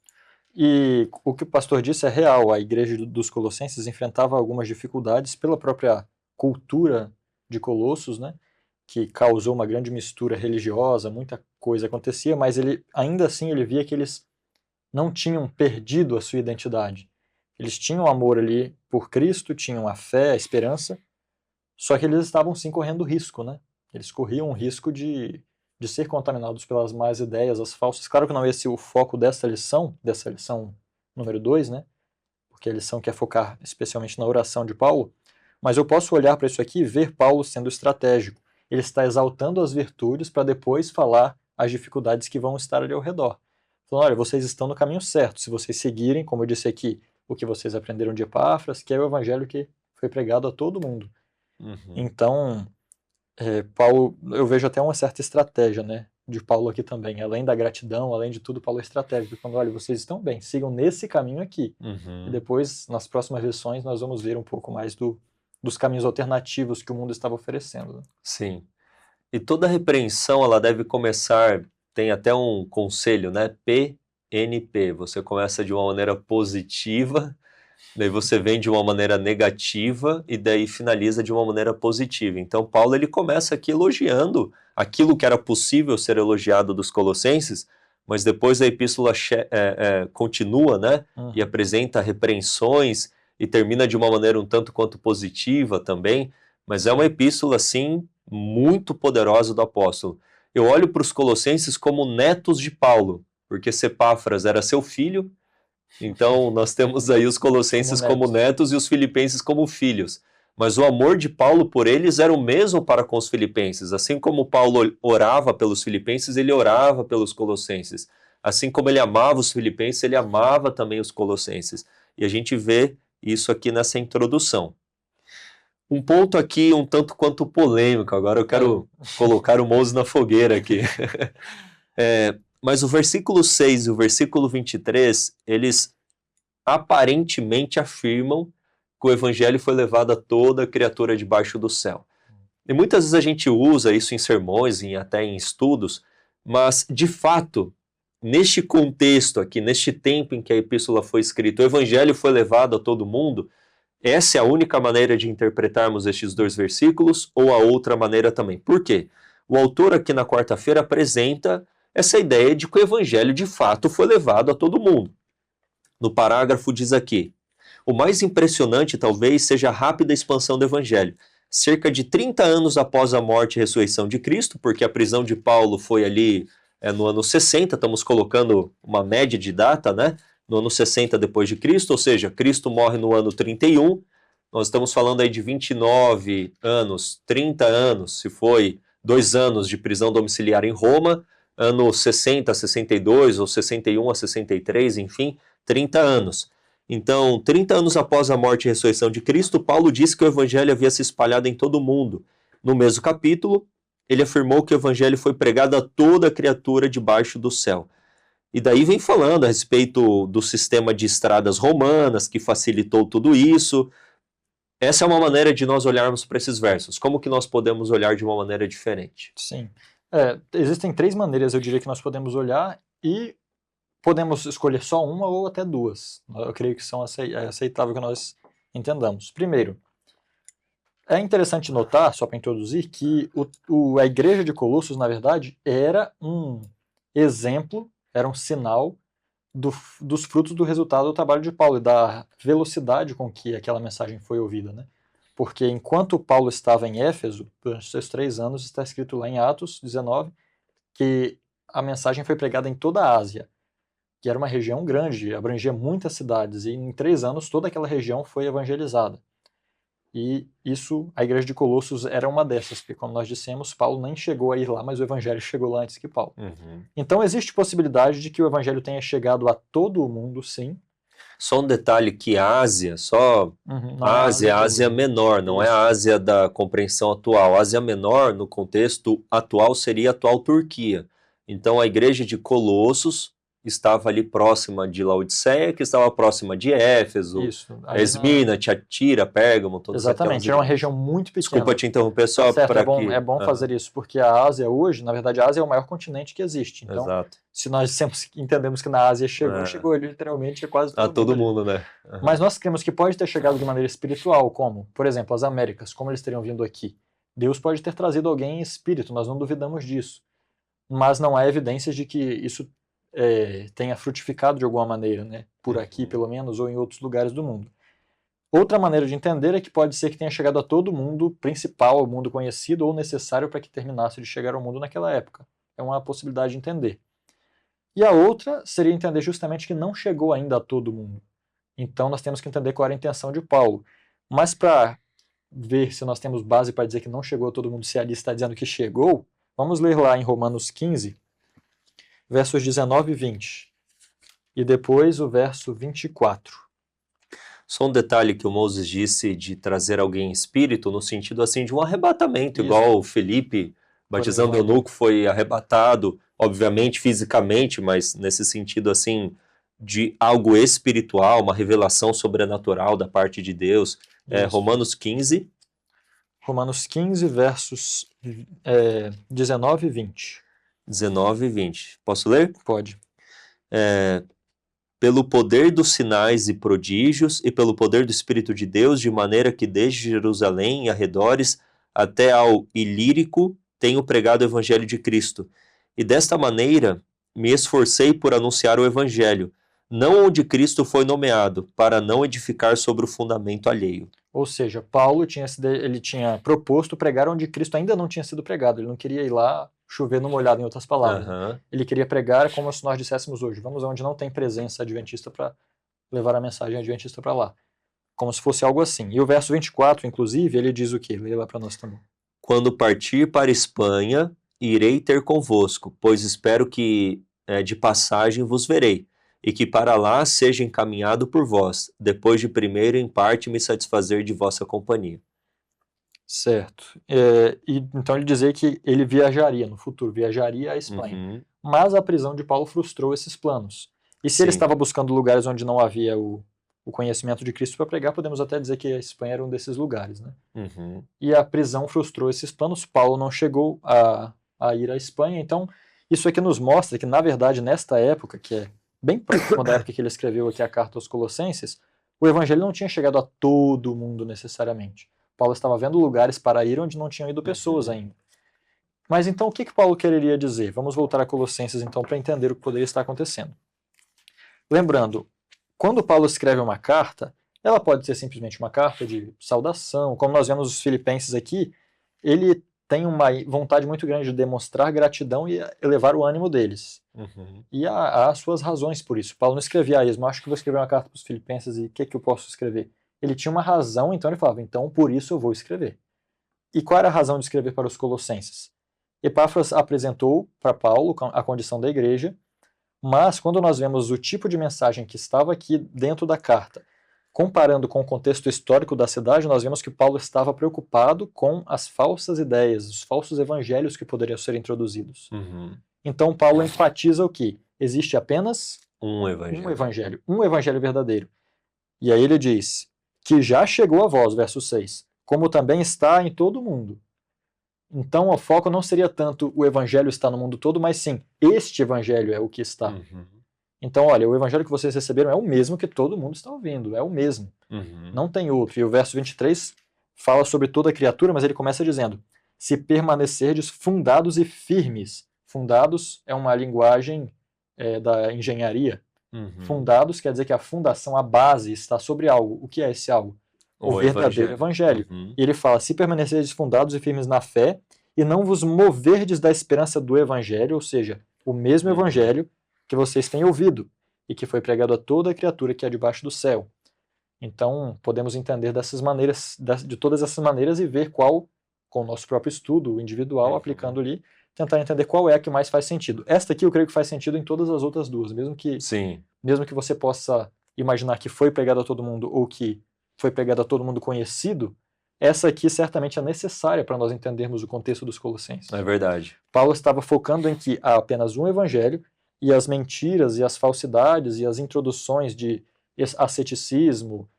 E o que o pastor disse é real, a igreja dos Colossenses enfrentava algumas dificuldades pela própria cultura de Colossos, né, que causou uma grande mistura religiosa, muita coisa acontecia, mas ainda assim ele via que eles não tinham perdido a sua identidade. Eles tinham amor ali por Cristo, tinham a fé, a esperança, só que eles estavam sim correndo risco, né? Eles corriam o risco de ser contaminados pelas más ideias, as falsas. Claro que não é esse o foco dessa lição número 2, né? Porque a lição quer focar especialmente na oração de Paulo, mas eu posso olhar para isso aqui e ver Paulo sendo estratégico. ele está exaltando as virtudes para depois falar as dificuldades que vão estar ali ao redor. Falando, olha, vocês estão no caminho certo, se vocês seguirem, como eu disse aqui, o que vocês aprenderam de Epáfras, que é o evangelho que foi pregado a todo mundo. Então, Paulo, eu vejo até uma certa estratégia, né, de Paulo aqui também. Além da gratidão, além de tudo, Paulo é estratégico. Falando, olha, vocês estão bem, sigam nesse caminho aqui. E depois, nas próximas lições, nós vamos ver um pouco mais dos caminhos alternativos que o mundo estava oferecendo. Né? Sim. E toda repreensão, ela deve começar, tem até um conselho, né? PNP. Você começa de uma maneira positiva, daí você vem de uma maneira negativa e daí finaliza de uma maneira positiva. Então Paulo, ele começa aqui elogiando aquilo que era possível ser elogiado dos colossenses, mas depois a epístola continua, né? E apresenta repreensões e termina de uma maneira um tanto quanto positiva também, mas é uma epístola, assim, muito poderosa do apóstolo. Eu olho para os colossenses como netos de Paulo, porque Epáfras era seu filho, então nós temos aí os colossenses como netos e os filipenses como filhos. Mas o amor de Paulo por eles era o mesmo para com os filipenses. Assim como Paulo orava pelos filipenses, ele orava pelos colossenses. Assim como ele amava os filipenses, ele amava também os colossenses. E a gente vê isso aqui nessa introdução. Um ponto aqui um tanto quanto polêmico, agora eu quero colocar o Mose na fogueira aqui. Mas o versículo 6 e o versículo 23, eles aparentemente afirmam que o evangelho foi levado a toda criatura debaixo do céu. E muitas vezes a gente usa isso em sermões e até em estudos, mas de fato, neste contexto aqui, neste tempo em que a epístola foi escrita, o evangelho foi levado a todo mundo. Essa é a única maneira de interpretarmos estes dois versículos, ou a outra maneira também. Por quê? O autor aqui na quarta-feira apresenta essa ideia de que o evangelho de fato foi levado a todo mundo. No parágrafo diz aqui: o mais impressionante talvez seja a rápida expansão do evangelho. Cerca de 30 anos após a morte e ressurreição de Cristo, porque a prisão de Paulo foi ali no ano 60, estamos colocando uma média de data, né? No ano 60 depois de Cristo, ou seja, Cristo morre no ano 31, nós estamos falando aí de 29 anos, 30 anos, se foi 2 anos de prisão domiciliar em Roma, ano 60 a 62, ou 61 a 63, enfim, 30 anos. Então, 30 anos após a morte e ressurreição de Cristo, Paulo disse que o evangelho havia se espalhado em todo o mundo. No mesmo capítulo, ele afirmou que o evangelho foi pregado a toda criatura debaixo do céu. E daí vem falando a respeito do sistema de estradas romanas, que facilitou tudo isso. Essa é uma maneira de nós olharmos para esses versos. Como que nós podemos olhar de uma maneira diferente? Sim. Existem 3 maneiras, eu diria, que nós podemos olhar e podemos escolher só uma ou até 2. Eu creio que são aceitável que nós entendamos. Primeiro, é interessante notar, só para introduzir, que a igreja de Colossos, na verdade, era um exemplo, era um sinal dos frutos do resultado do trabalho de Paulo e da velocidade com que aquela mensagem foi ouvida, né? Porque enquanto Paulo estava em Éfeso, durante os seus 3 anos, está escrito lá em Atos 19, que a mensagem foi pregada em toda a Ásia, que era uma região grande, abrangia muitas cidades, e em 3 anos toda aquela região foi evangelizada. E isso, a igreja de Colossos era uma dessas, porque como nós dissemos, Paulo nem chegou a ir lá, mas o evangelho chegou lá antes que Paulo. Então existe possibilidade de que o evangelho tenha chegado a todo o mundo, sim. Só um detalhe que a Ásia, a Ásia menor, não é a Ásia da compreensão atual. A Ásia menor, no contexto atual, seria a atual Turquia. Então a igreja de Colossos estava ali próxima de Laodiceia, que estava próxima de Éfeso, Esmina, Tiatira, Pérgamo, todas aquelas. Exatamente, era uma região muito pequena. Desculpa te interromper, só para que... É bom fazer isso, porque a Ásia hoje, na verdade, a Ásia é o maior continente que existe. Então, se nós sempre entendemos que na Ásia chegou literalmente a quase todo mundo, né? Mas nós cremos que pode ter chegado de maneira espiritual, como, por exemplo, as Américas, como eles teriam vindo aqui. Deus pode ter trazido alguém em espírito, nós não duvidamos disso. Mas não há evidências de que isso tenha frutificado de alguma maneira, né? Por aqui, pelo menos, ou em outros lugares do mundo. Outra maneira de entender é que pode ser que tenha chegado a todo mundo principal, ao mundo conhecido, ou necessário para que terminasse de chegar ao mundo naquela época. É uma possibilidade de entender. E a outra seria entender justamente que não chegou ainda a todo mundo. Então nós temos que entender qual era a intenção de Paulo. Mas para ver se nós temos base para dizer que não chegou a todo mundo, se ali está dizendo que chegou, vamos ler lá em Romanos 15, versos 19 e 20. E depois o verso 24. Só um detalhe que o Moses disse de trazer alguém em espírito, no sentido assim de um arrebatamento, Isso. igual o Felipe, batizando o eunuco, foi arrebatado, obviamente fisicamente, mas nesse sentido assim de algo espiritual, uma revelação sobrenatural da parte de Deus. Romanos 15. Romanos 15, versos 19 e 20. 19 e 20. Posso ler? Pode. Pelo poder dos sinais e prodígios e pelo poder do Espírito de Deus, de maneira que desde Jerusalém e arredores até ao Ilírico tenho pregado o Evangelho de Cristo. E desta maneira me esforcei por anunciar o Evangelho, não onde Cristo foi nomeado, para não edificar sobre o fundamento alheio. Ou seja, Paulo ele tinha proposto pregar onde Cristo ainda não tinha sido pregado. Ele não queria ir lá chover no molhado, em outras palavras. Ele queria pregar como se nós disséssemos hoje. Vamos onde não tem presença adventista para levar a mensagem adventista para lá. Como se fosse algo assim. E o verso 24, inclusive, ele diz o quê? Lê lá para nós também. Quando partir para Espanha, irei ter convosco, pois espero que de passagem vos verei, e que para lá seja encaminhado por vós, depois de primeiro em parte me satisfazer de vossa companhia. Certo. E então ele dizia que ele viajaria no futuro, viajaria à Espanha. Mas a prisão de Paulo frustrou esses planos. E se ele estava buscando lugares onde não havia o conhecimento de Cristo para pregar, podemos até dizer que a Espanha era um desses lugares, né? E a prisão frustrou esses planos. Paulo não chegou a ir à Espanha. Então, isso aqui nos mostra que, na verdade, nesta época, que é bem próxima da época que ele escreveu aqui a carta aos Colossenses, o evangelho não tinha chegado a todo mundo necessariamente. Paulo estava vendo lugares para ir onde não tinham ido pessoas ainda. Mas então o que Paulo quereria dizer? Vamos voltar a Colossenses então para entender o que poderia estar acontecendo. Lembrando, quando Paulo escreve uma carta, ela pode ser simplesmente uma carta de saudação, como nós vemos os filipenses aqui, ele tem uma vontade muito grande de demonstrar gratidão e elevar o ânimo deles. E há suas razões por isso. Paulo não escrevia a esmo, acho que vou escrever uma carta para os filipenses e o que eu posso escrever? Ele tinha uma razão, então ele falava, então por isso eu vou escrever. E qual era a razão de escrever para os colossenses? Epáfras apresentou para Paulo a condição da igreja, mas quando nós vemos o tipo de mensagem que estava aqui dentro da carta, comparando com o contexto histórico da cidade, nós vemos que Paulo estava preocupado com as falsas ideias, os falsos evangelhos que poderiam ser introduzidos. Então Paulo enfatiza o que? Existe apenas um evangelho verdadeiro. E aí ele diz que já chegou a vós, verso 6, como também está em todo o mundo. Então o foco não seria tanto o evangelho está no mundo todo, mas sim, este evangelho é o que está. Então, olha, o evangelho que vocês receberam é o mesmo que todo mundo está ouvindo, é o mesmo. Não tem outro. E o verso 23 fala sobre toda a criatura, mas ele começa dizendo, se permanecerdes fundados e firmes. Fundados é uma linguagem da engenharia. Fundados quer dizer que a fundação, a base, está sobre algo. O que é esse algo? O verdadeiro evangelho. E ele fala, se permanecerdes fundados e firmes na fé, e não vos moverdes da esperança do evangelho, ou seja, o mesmo evangelho que vocês têm ouvido, e que foi pregado a toda a criatura que é debaixo do céu. Então, podemos entender dessas maneiras, de todas essas maneiras, e ver qual, com o nosso próprio estudo individual, aplicando ali, tentar entender qual é a que mais faz sentido. Esta aqui eu creio que faz sentido em todas as outras duas, mesmo que você possa imaginar que foi pregado a todo mundo ou que foi pregado a todo mundo conhecido, essa aqui certamente é necessária para nós entendermos o contexto dos Colossenses. É verdade. Paulo estava focando em que há apenas um evangelho e as mentiras e as falsidades e as introduções de asceticismo,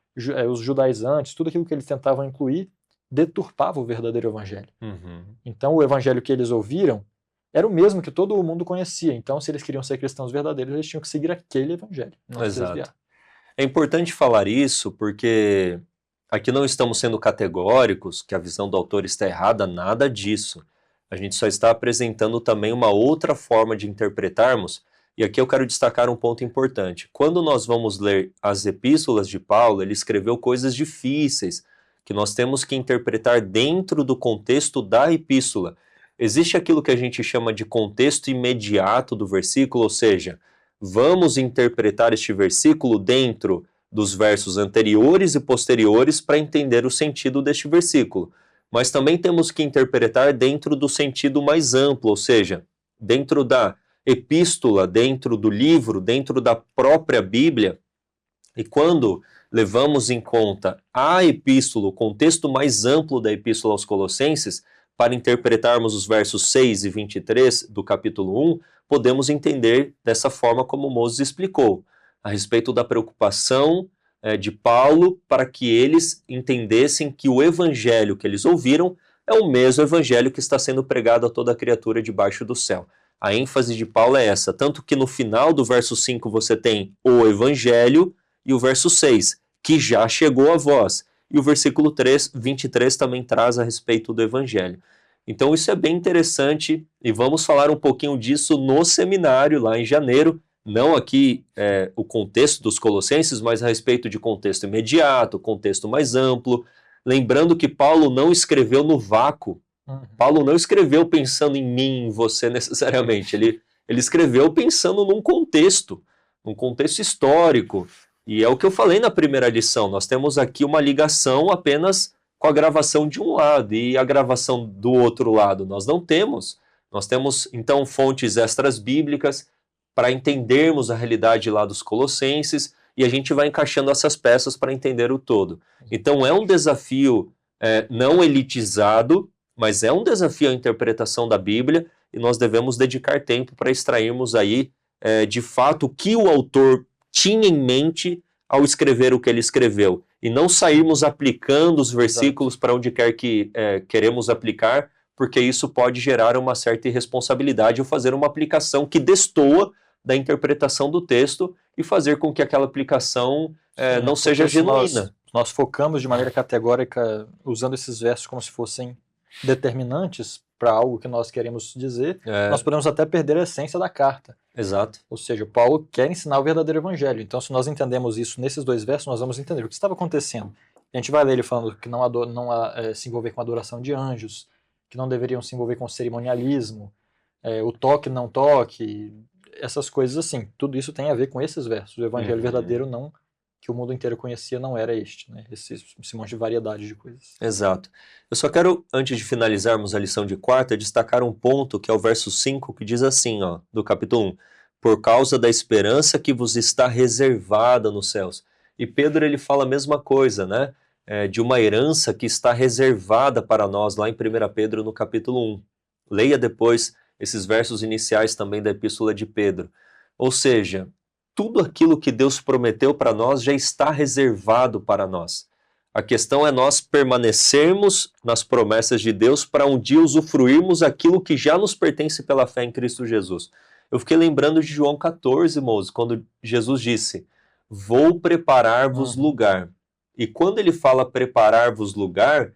os judaizantes, tudo aquilo que eles tentavam incluir, deturpava o verdadeiro evangelho. Então o evangelho que eles ouviram era o mesmo que todo mundo conhecia. Então, se eles queriam ser cristãos verdadeiros, eles tinham que seguir aquele evangelho, não se desviar. É importante falar isso porque aqui não estamos sendo categóricos, que a visão do autor está errada, nada disso. A gente só está apresentando também uma outra forma de interpretarmos, e aqui eu quero destacar um ponto importante. Quando nós vamos ler as epístolas de Paulo, ele escreveu coisas difíceis, que nós temos que interpretar dentro do contexto da epístola. Existe aquilo que a gente chama de contexto imediato do versículo, ou seja, vamos interpretar este versículo dentro dos versos anteriores e posteriores para entender o sentido deste versículo. Mas também temos que interpretar dentro do sentido mais amplo, ou seja, dentro da epístola, dentro do livro, dentro da própria Bíblia. E quando levamos em conta a epístola, o contexto mais amplo da epístola aos Colossenses, para interpretarmos os versos 6 e 23 do capítulo 1, podemos entender dessa forma como Moses explicou, a respeito da preocupação de Paulo para que eles entendessem que o evangelho que eles ouviram é o mesmo evangelho que está sendo pregado a toda criatura debaixo do céu. A ênfase de Paulo é essa, tanto que no final do verso 5 você tem o evangelho e o verso 6, que já chegou a vós. E o versículo 23 também traz a respeito do evangelho. Então isso é bem interessante e vamos falar um pouquinho disso no seminário lá em janeiro, não aqui o contexto dos Colossenses, mas a respeito de contexto imediato, contexto mais amplo. Lembrando que Paulo não escreveu no vácuo. Paulo não escreveu pensando em mim, em você necessariamente. Ele escreveu pensando num contexto histórico. E é o que eu falei na primeira lição. Nós temos aqui uma ligação apenas com a gravação de um lado e a gravação do outro lado. Nós não temos. Nós temos, então, fontes extras bíblicas para entendermos a realidade lá dos Colossenses e a gente vai encaixando essas peças para entender o todo. Então é um desafio não elitizado, mas é um desafio à interpretação da Bíblia e nós devemos dedicar tempo para extrairmos aí, de fato, o que o autor tinha em mente ao escrever o que ele escreveu. E não sairmos aplicando os versículos para onde quer que queremos aplicar, porque isso pode gerar uma certa irresponsabilidade ou fazer uma aplicação que destoa da interpretação do texto e fazer com que aquela aplicação não seja genuína. Nós focamos de maneira categórica, usando esses versos como se fossem determinantes para algo que nós queremos dizer, nós podemos até perder a essência da carta. Exato. Ou seja, Paulo quer ensinar o verdadeiro evangelho. Então, se nós entendemos isso nesses dois versos, nós vamos entender o que estava acontecendo. A gente vai ler ele falando que não se envolver com a adoração de anjos, que não deveriam se envolver com cerimonialismo, o toque, não toque, essas coisas assim. Tudo isso tem a ver com esses versos. O evangelho verdadeiro não, que o mundo inteiro conhecia, não era este, né? Esse monte de variedade de coisas. Exato. Eu só quero, antes de finalizarmos a lição de quarta, destacar um ponto que é o verso 5, que diz assim, do capítulo 1, por causa da esperança que vos está reservada nos céus. E Pedro, ele fala a mesma coisa, né? De uma herança que está reservada para nós, lá em 1 Pedro, no capítulo 1. Leia depois esses versos iniciais também da epístola de Pedro. Ou seja, tudo aquilo que Deus prometeu para nós já está reservado para nós. A questão é nós permanecermos nas promessas de Deus para um dia usufruirmos aquilo que já nos pertence pela fé em Cristo Jesus. Eu fiquei lembrando de João 14, Moses, quando Jesus disse, vou preparar-vos lugar. E quando ele fala preparar-vos lugar,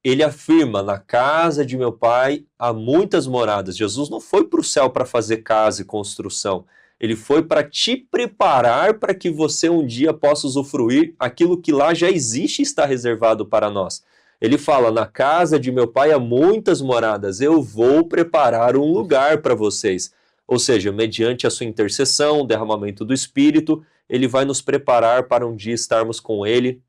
ele afirma, na casa de meu pai há muitas moradas. Jesus não foi para o céu para fazer casa e construção. Ele foi para te preparar para que você um dia possa usufruir aquilo que lá já existe e está reservado para nós. Ele fala, na casa de meu pai há muitas moradas, eu vou preparar um lugar para vocês. Ou seja, mediante a sua intercessão, o derramamento do Espírito, ele vai nos preparar para um dia estarmos com ele,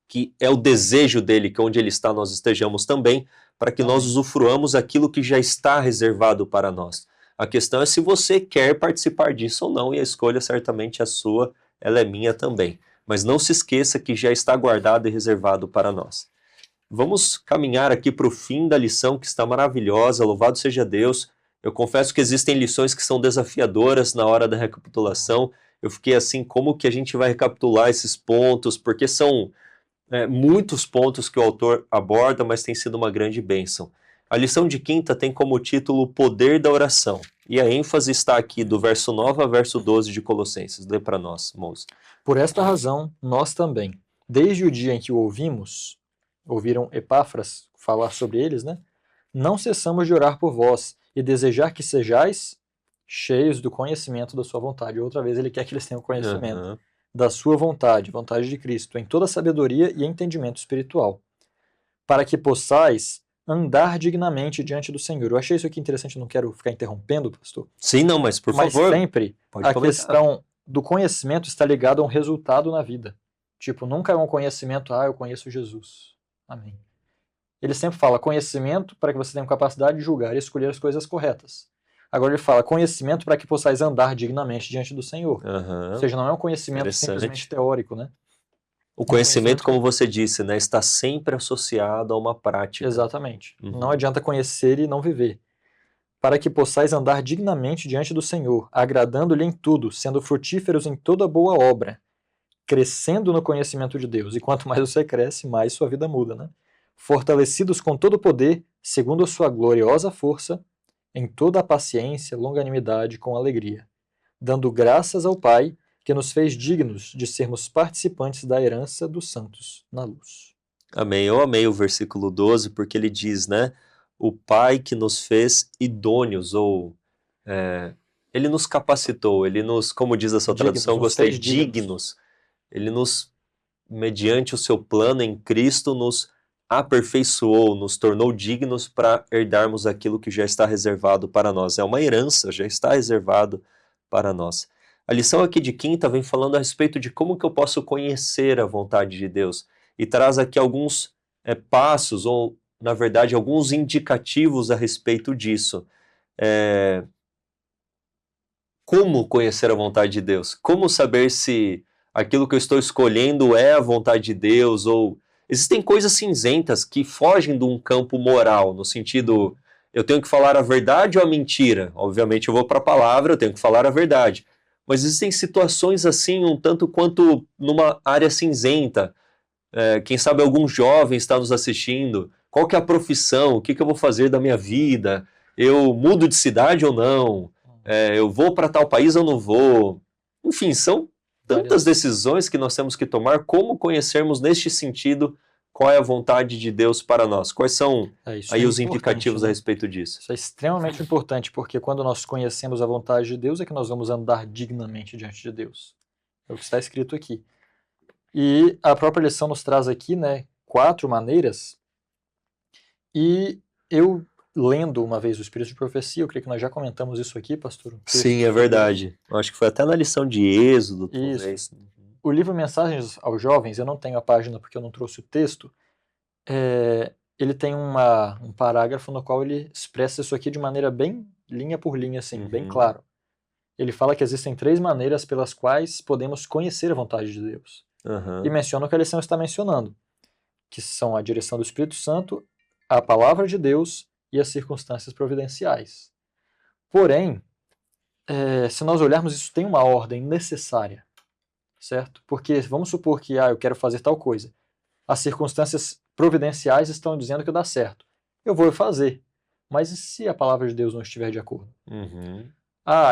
que é o desejo dele, que onde ele está nós estejamos também, para que nós usufruamos aquilo que já está reservado para nós. A questão é se você quer participar disso ou não, e a escolha certamente é sua, ela é minha também. Mas não se esqueça que já está guardado e reservado para nós. Vamos caminhar aqui para o fim da lição, que está maravilhosa, louvado seja Deus. Eu confesso que existem lições que são desafiadoras na hora da recapitulação. Eu fiquei assim, como que a gente vai recapitular esses pontos, porque são muitos pontos que o autor aborda, mas tem sido uma grande bênção. A lição de quinta tem como título o poder da oração. E a ênfase está aqui do verso 9 ao verso 12 de Colossenses. Lê para nós, Moses. Por esta razão, nós também, desde o dia em que o ouvimos, ouviram Epáfras falar sobre eles, né? Não cessamos de orar por vós e desejar que sejais cheios do conhecimento da sua vontade. Outra vez ele quer que eles tenham conhecimento da sua vontade, vontade de Cristo, em toda sabedoria e entendimento espiritual, para que possais andar dignamente diante do Senhor. Eu achei isso aqui interessante, não quero ficar interrompendo, pastor. Sim, não, mas por favor. Mas sempre a questão do conhecimento está ligado a um resultado na vida. Tipo, nunca é um conhecimento, eu conheço Jesus. Amém. Ele sempre fala conhecimento para que você tenha capacidade de julgar e escolher as coisas corretas. Agora ele fala conhecimento para que possais andar dignamente diante do Senhor. Ou seja, não é um conhecimento simplesmente teórico, né? O conhecimento, como você disse, né, está sempre associado a uma prática. Exatamente. Não adianta conhecer e não viver. Para que possais andar dignamente diante do Senhor, agradando-lhe em tudo, sendo frutíferos em toda boa obra, crescendo no conhecimento de Deus. E quanto mais você cresce, mais sua vida muda, né? Fortalecidos com todo o poder, segundo a sua gloriosa força, em toda a paciência, longanimidade, com alegria, dando graças ao Pai, que nos fez dignos de sermos participantes da herança dos santos na luz. Amém. Eu amei o versículo 12, porque ele diz, né, o Pai que nos fez idôneos, ou ele nos capacitou, ele nos, como diz a sua tradução, gostei, dignos. Ele nos, mediante o seu plano em Cristo, nos aperfeiçoou, nos tornou dignos para herdarmos aquilo que já está reservado para nós. É uma herança, já está reservado para nós. A lição aqui de quinta vem falando a respeito de como que eu posso conhecer a vontade de Deus. E traz aqui alguns passos, ou na verdade alguns indicativos a respeito disso. Como conhecer a vontade de Deus? Como saber se aquilo que eu estou escolhendo é a vontade de Deus? Ou existem coisas cinzentas que fogem de um campo moral, no sentido, eu tenho que falar a verdade ou a mentira? Obviamente eu vou para a palavra, eu tenho que falar a verdade. Mas existem situações assim, um tanto quanto numa área cinzenta. Quem sabe algum jovem está nos assistindo. Qual que é a profissão? O que eu vou fazer da minha vida? Eu mudo de cidade ou não? Eu vou para tal país ou não vou? Enfim, são tantas decisões que nós temos que tomar. Como conhecermos neste sentido qual é a vontade de Deus para nós? Quais são aí os indicativos a respeito disso? Isso é extremamente importante, porque quando nós conhecemos a vontade de Deus é que nós vamos andar dignamente diante de Deus. É o que está escrito aqui. E a própria lição nos traz aqui, né, 4 maneiras. E eu, lendo uma vez o Espírito de Profecia, eu creio que nós já comentamos isso aqui, pastor. Sim, é verdade. Eu acho que foi até na lição de Êxodo, talvez. O livro Mensagens aos Jovens, eu não tenho a página porque eu não trouxe o texto, ele tem um parágrafo no qual ele expressa isso aqui de maneira bem linha por linha, assim, bem claro. Ele fala que existem 3 maneiras pelas quais podemos conhecer a vontade de Deus. E menciona o que a lição está mencionando, que são a direção do Espírito Santo, a palavra de Deus e as circunstâncias providenciais. Porém, se nós olharmos, isso tem uma ordem necessária, certo? Porque vamos supor que eu quero fazer tal coisa. As circunstâncias providenciais estão dizendo que dá certo. Eu vou fazer. Mas e se a palavra de Deus não estiver de acordo?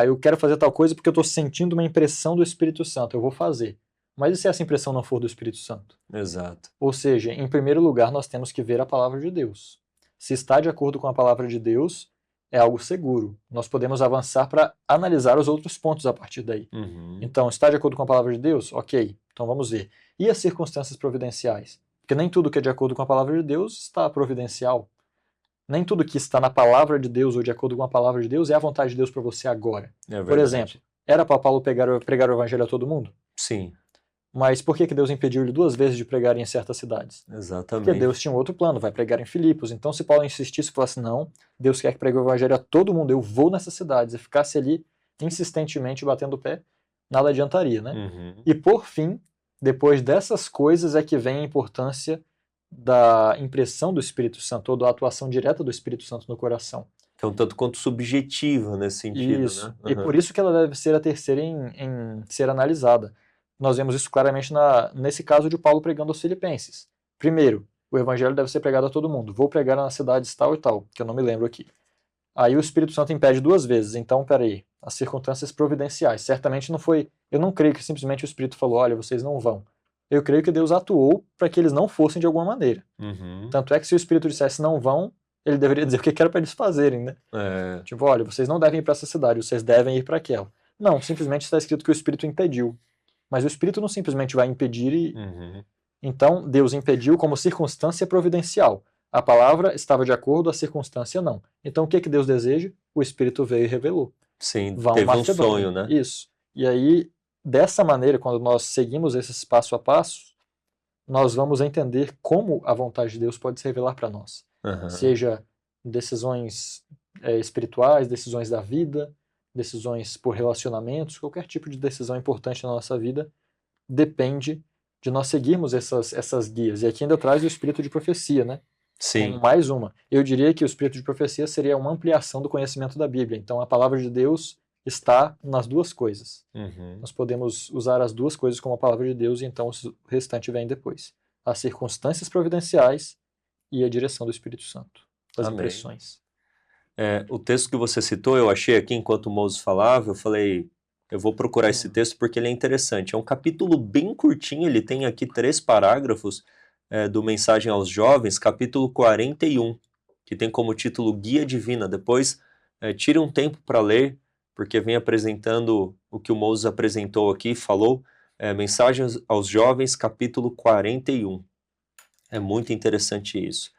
Eu quero fazer tal coisa porque eu estou sentindo uma impressão do Espírito Santo. Eu vou fazer. Mas e se essa impressão não for do Espírito Santo? Exato. Ou seja, em primeiro lugar, nós temos que ver a palavra de Deus. Se está de acordo com a palavra de Deus, é algo seguro. Nós podemos avançar para analisar os outros pontos a partir daí. Então, está de acordo com a palavra de Deus? Ok, então vamos ver. E as circunstâncias providenciais? Porque nem tudo que é de acordo com a palavra de Deus está providencial. Nem tudo que está na palavra de Deus ou de acordo com a palavra de Deus é a vontade de Deus para você agora. Por exemplo, era para Paulo pregar o evangelho a todo mundo? Sim. Mas por que Deus impediu ele 2 vezes de pregar em certas cidades? Exatamente. Porque Deus tinha um outro plano, vai pregar em Filipos. Então, se Paulo insistisse e falasse, não, Deus quer que pregue o evangelho a todo mundo, eu vou nessas cidades, e ficasse ali insistentemente batendo o pé, nada adiantaria, né? E por fim, depois dessas coisas é que vem a importância da impressão do Espírito Santo, ou da atuação direta do Espírito Santo no coração. Que é um tanto quanto subjetiva nesse sentido, isso, né? E por isso que ela deve ser a terceira em ser analisada. Nós vemos isso claramente nesse caso de Paulo pregando aos Filipenses. Primeiro, o evangelho deve ser pregado a todo mundo. Vou pregar nas cidades tal e tal, que eu não me lembro aqui. Aí o Espírito Santo impede 2 vezes. Então, peraí, as circunstâncias providenciais. Certamente não foi... Eu não creio que simplesmente o Espírito falou, olha, vocês não vão. Eu creio que Deus atuou para que eles não fossem de alguma maneira. Tanto é que se o Espírito dissesse não vão, ele deveria dizer o que era para eles fazerem, né? Tipo, olha, vocês não devem ir para essa cidade, vocês devem ir para aquela. Não, simplesmente está escrito que o Espírito impediu. Mas o Espírito não simplesmente vai impedir Então, Deus impediu como circunstância providencial. A palavra estava de acordo, a circunstância não. Então, o que Deus deseja? O Espírito veio e revelou. Sim, teve um sonho, né? Isso. E aí, dessa maneira, quando nós seguimos esses passo a passo, nós vamos entender como a vontade de Deus pode se revelar para nós. Seja decisões espirituais, decisões da vida, decisões por relacionamentos, qualquer tipo de decisão importante na nossa vida depende de nós seguirmos essas guias. E aqui ainda traz o espírito de profecia, né? Sim. Como mais uma. Eu diria que o espírito de profecia seria uma ampliação do conhecimento da Bíblia. Então a palavra de Deus está nas duas coisas. Nós podemos usar as duas coisas como a palavra de Deus e então o restante vem depois. As circunstâncias providenciais e a direção do Espírito Santo. As impressões. O texto que você citou, eu achei aqui enquanto o Moses falava, eu falei, eu vou procurar esse texto porque ele é interessante. É um capítulo bem curtinho, ele tem aqui 3 parágrafos do Mensagem aos Jovens, capítulo 41, que tem como título Guia Divina. Depois, tire um tempo para ler, porque vem apresentando o que o Moses apresentou aqui, falou, Mensagem aos Jovens, capítulo 41. É muito interessante isso.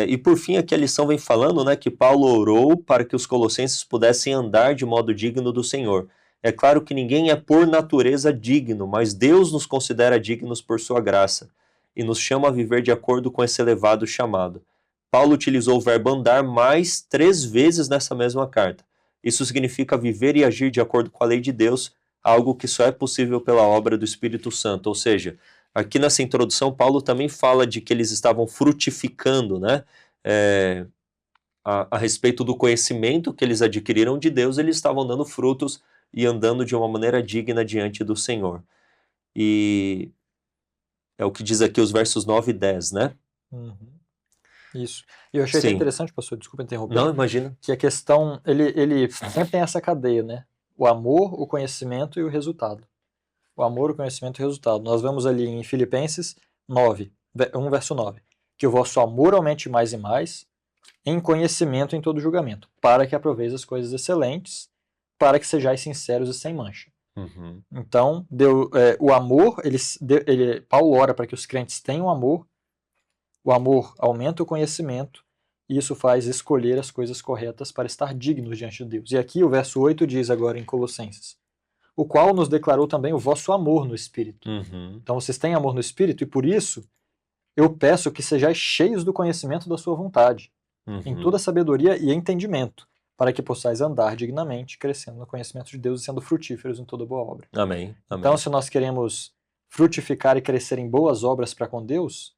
E por fim, aqui a lição vem falando, né, que Paulo orou para que os colossenses pudessem andar de modo digno do Senhor. É claro que ninguém é por natureza digno, mas Deus nos considera dignos por sua graça e nos chama a viver de acordo com esse elevado chamado. Paulo utilizou o verbo andar mais 3 vezes nessa mesma carta. Isso significa viver e agir de acordo com a lei de Deus, algo que só é possível pela obra do Espírito Santo. Ou seja, aqui nessa introdução, Paulo também fala de que eles estavam frutificando, né? A respeito do conhecimento que eles adquiriram de Deus, eles estavam dando frutos e andando de uma maneira digna diante do Senhor. E é o que diz aqui os versos 9 e 10, né? Isso. E eu achei até interessante, pastor, desculpa interromper. Não, imagina. Que a questão, ele sempre tem essa cadeia, né? O amor, o conhecimento e o resultado. O amor, o conhecimento e o resultado. Nós vemos ali em Filipenses 9, 1 verso 9, que o vosso amor aumente mais e mais, em conhecimento em todo julgamento, para que aproveis as coisas excelentes, para que sejais sinceros e sem mancha. Então, o amor, Paulo ora para que os crentes tenham amor, o amor aumenta o conhecimento, e isso faz escolher as coisas corretas para estar dignos diante de Deus. E aqui o verso 8 diz agora em Colossenses, o qual nos declarou também o vosso amor no Espírito. Então vocês têm amor no Espírito, e por isso eu peço que sejais cheios do conhecimento da sua vontade, em toda sabedoria e entendimento, para que possais andar dignamente, crescendo no conhecimento de Deus e sendo frutíferos em toda boa obra. Amém. Então, se nós queremos frutificar e crescer em boas obras para com Deus,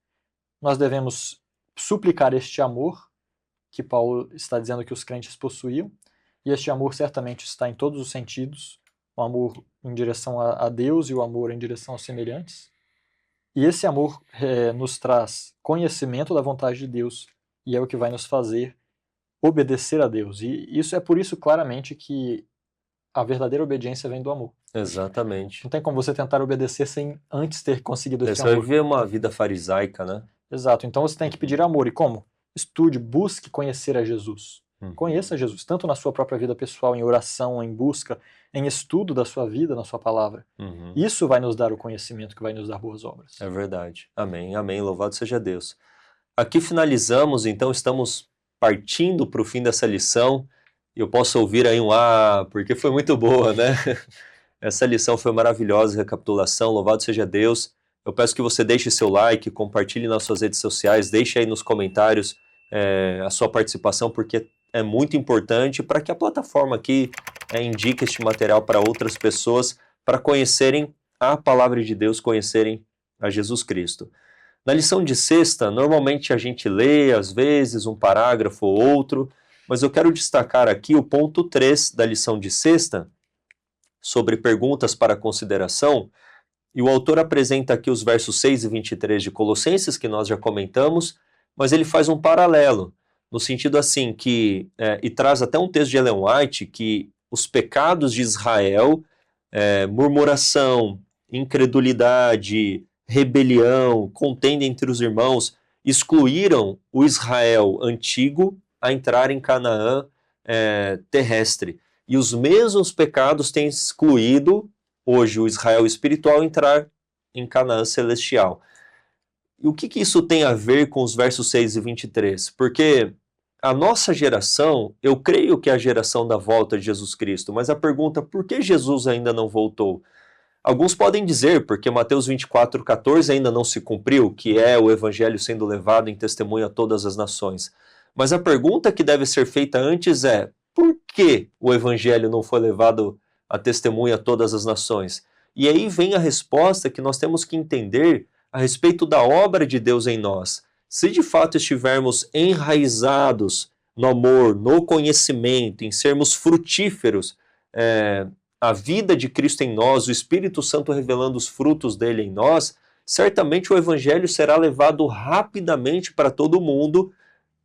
nós devemos suplicar este amor que Paulo está dizendo que os crentes possuíam, e este amor certamente está em todos os sentidos, o amor em direção a Deus e o amor em direção aos semelhantes. E esse amor nos traz conhecimento da vontade de Deus, e é o que vai nos fazer obedecer a Deus. E isso é por isso claramente que a verdadeira obediência vem do amor. Exatamente. Não tem como você tentar obedecer sem antes ter conseguido esse amor. Você vai viver uma vida farisaica, né? Exato. Então você tem que pedir amor. E como? Estude, busque conhecer a Jesus. Conheça Jesus, tanto na sua própria vida pessoal, em oração, em busca, em estudo da sua vida, na sua palavra. Isso vai nos dar o conhecimento que vai nos dar boas obras. É verdade. Amém, amém. Louvado seja Deus. Aqui finalizamos, então estamos partindo para o fim dessa lição. E eu posso ouvir aí porque foi muito boa, né? Essa lição foi maravilhosa, recapitulação, louvado seja Deus. Eu peço que você deixe seu like, compartilhe nas suas redes sociais, deixe aí nos comentários a sua participação, porque é muito importante para que a plataforma aqui indique este material para outras pessoas, para conhecerem a palavra de Deus, conhecerem a Jesus Cristo. Na lição de sexta, normalmente a gente lê, às vezes, um parágrafo ou outro, mas eu quero destacar aqui o ponto 3 da lição de sexta, sobre perguntas para consideração, e o autor apresenta aqui os versos 6 e 23 de Colossenses, que nós já comentamos, mas ele faz um paralelo, no sentido assim, e traz até um texto de Ellen White, que os pecados de Israel, murmuração, incredulidade, rebelião, contenda entre os irmãos, excluíram o Israel antigo a entrar em Canaã terrestre. E os mesmos pecados têm excluído hoje o Israel espiritual a entrar em Canaã celestial. E o que isso tem a ver com os versos 6 e 23? Porque a nossa geração, eu creio que é a geração da volta de Jesus Cristo, mas a pergunta, por que Jesus ainda não voltou? Alguns podem dizer, porque Mateus 24:14 ainda não se cumpriu, que é o evangelho sendo levado em testemunho a todas as nações. Mas a pergunta que deve ser feita antes é: por que o evangelho não foi levado a testemunho a todas as nações? E aí vem a resposta que nós temos que entender a respeito da obra de Deus em nós. Se de fato estivermos enraizados no amor, no conhecimento, em sermos frutíferos, a vida de Cristo em nós, o Espírito Santo revelando os frutos dele em nós, certamente o evangelho será levado rapidamente para todo mundo.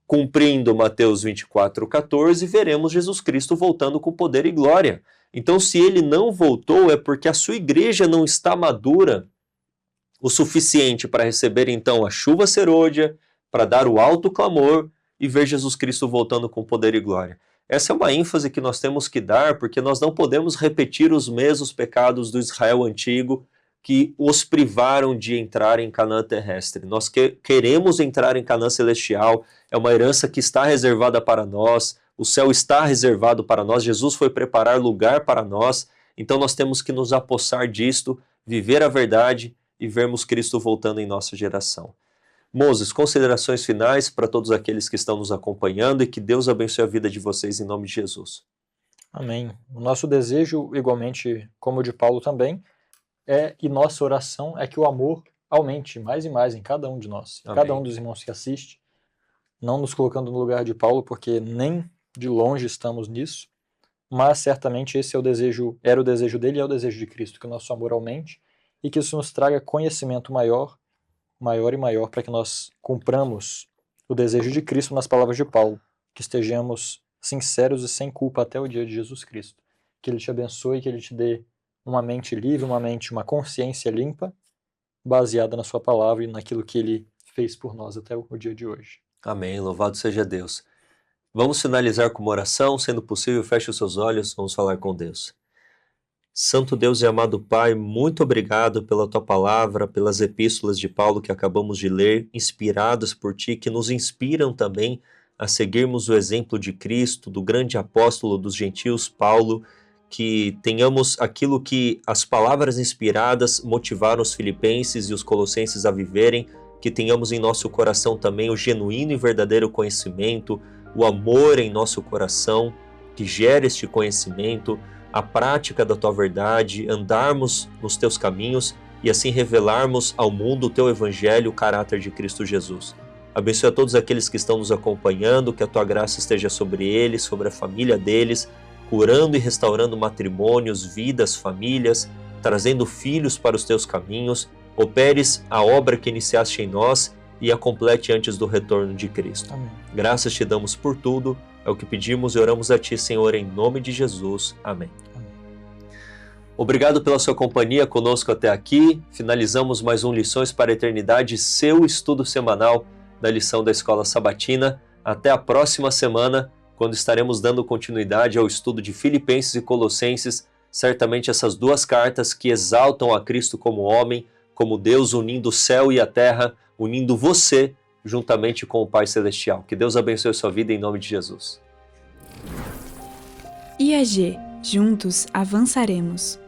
Cumprindo Mateus 24:14, veremos Jesus Cristo voltando com poder e glória. Então, se ele não voltou, é porque a sua igreja não está madura o suficiente para receber então a chuva serôdia, para dar o alto clamor e ver Jesus Cristo voltando com poder e glória. Essa é uma ênfase que nós temos que dar, porque nós não podemos repetir os mesmos pecados do Israel antigo que os privaram de entrar em Canaã terrestre. Nós queremos entrar em Canaã celestial, é uma herança que está reservada para nós, o céu está reservado para nós, Jesus foi preparar lugar para nós, então nós temos que nos apossar disto, viver a verdade e vermos Cristo voltando em nossa geração. Moses, considerações finais para todos aqueles que estão nos acompanhando e que Deus abençoe a vida de vocês em nome de Jesus. Amém. O nosso desejo, igualmente como o de Paulo também, e nossa oração é que o amor aumente mais e mais em cada um de nós, em cada um dos irmãos que assiste, não nos colocando no lugar de Paulo, porque nem de longe estamos nisso, mas certamente esse é o desejo, era o desejo dele e é o desejo de Cristo, que o nosso amor aumente e que isso nos traga conhecimento maior e maior, para que nós cumpramos o desejo de Cristo nas palavras de Paulo, que estejamos sinceros e sem culpa até o dia de Jesus Cristo. Que Ele te abençoe, que Ele te dê uma mente livre, uma consciência limpa, baseada na sua palavra e naquilo que Ele fez por nós até o dia de hoje. Amém, louvado seja Deus. Vamos finalizar com uma oração, sendo possível, feche os seus olhos, vamos falar com Deus. Santo Deus e amado Pai, muito obrigado pela Tua palavra, pelas epístolas de Paulo que acabamos de ler, inspiradas por Ti, que nos inspiram também a seguirmos o exemplo de Cristo, do grande apóstolo dos gentios, Paulo, que tenhamos aquilo que as palavras inspiradas motivaram os filipenses e os colossenses a viverem, que tenhamos em nosso coração também o genuíno e verdadeiro conhecimento, o amor em nosso coração, que gera este conhecimento, a prática da Tua verdade, andarmos nos Teus caminhos e assim revelarmos ao mundo o Teu Evangelho, o caráter de Cristo Jesus. Abençoe a todos aqueles que estão nos acompanhando, que a Tua graça esteja sobre eles, sobre a família deles, curando e restaurando matrimônios, vidas, famílias, trazendo filhos para os Teus caminhos. Operes a obra que iniciaste em nós e a complete antes do retorno de Cristo. Amém. Graças Te damos por tudo, é o que pedimos e oramos a Ti, Senhor, em nome de Jesus. Amém. Obrigado pela sua companhia conosco até aqui. Finalizamos mais um Lições para a Eternidade, seu estudo semanal da lição da Escola Sabatina. Até a próxima semana, quando estaremos dando continuidade ao estudo de Filipenses e Colossenses, certamente essas duas cartas que exaltam a Cristo como homem, como Deus unindo o céu e a terra, unindo você juntamente com o Pai Celestial. Que Deus abençoe a sua vida em nome de Jesus. IAG, juntos avançaremos.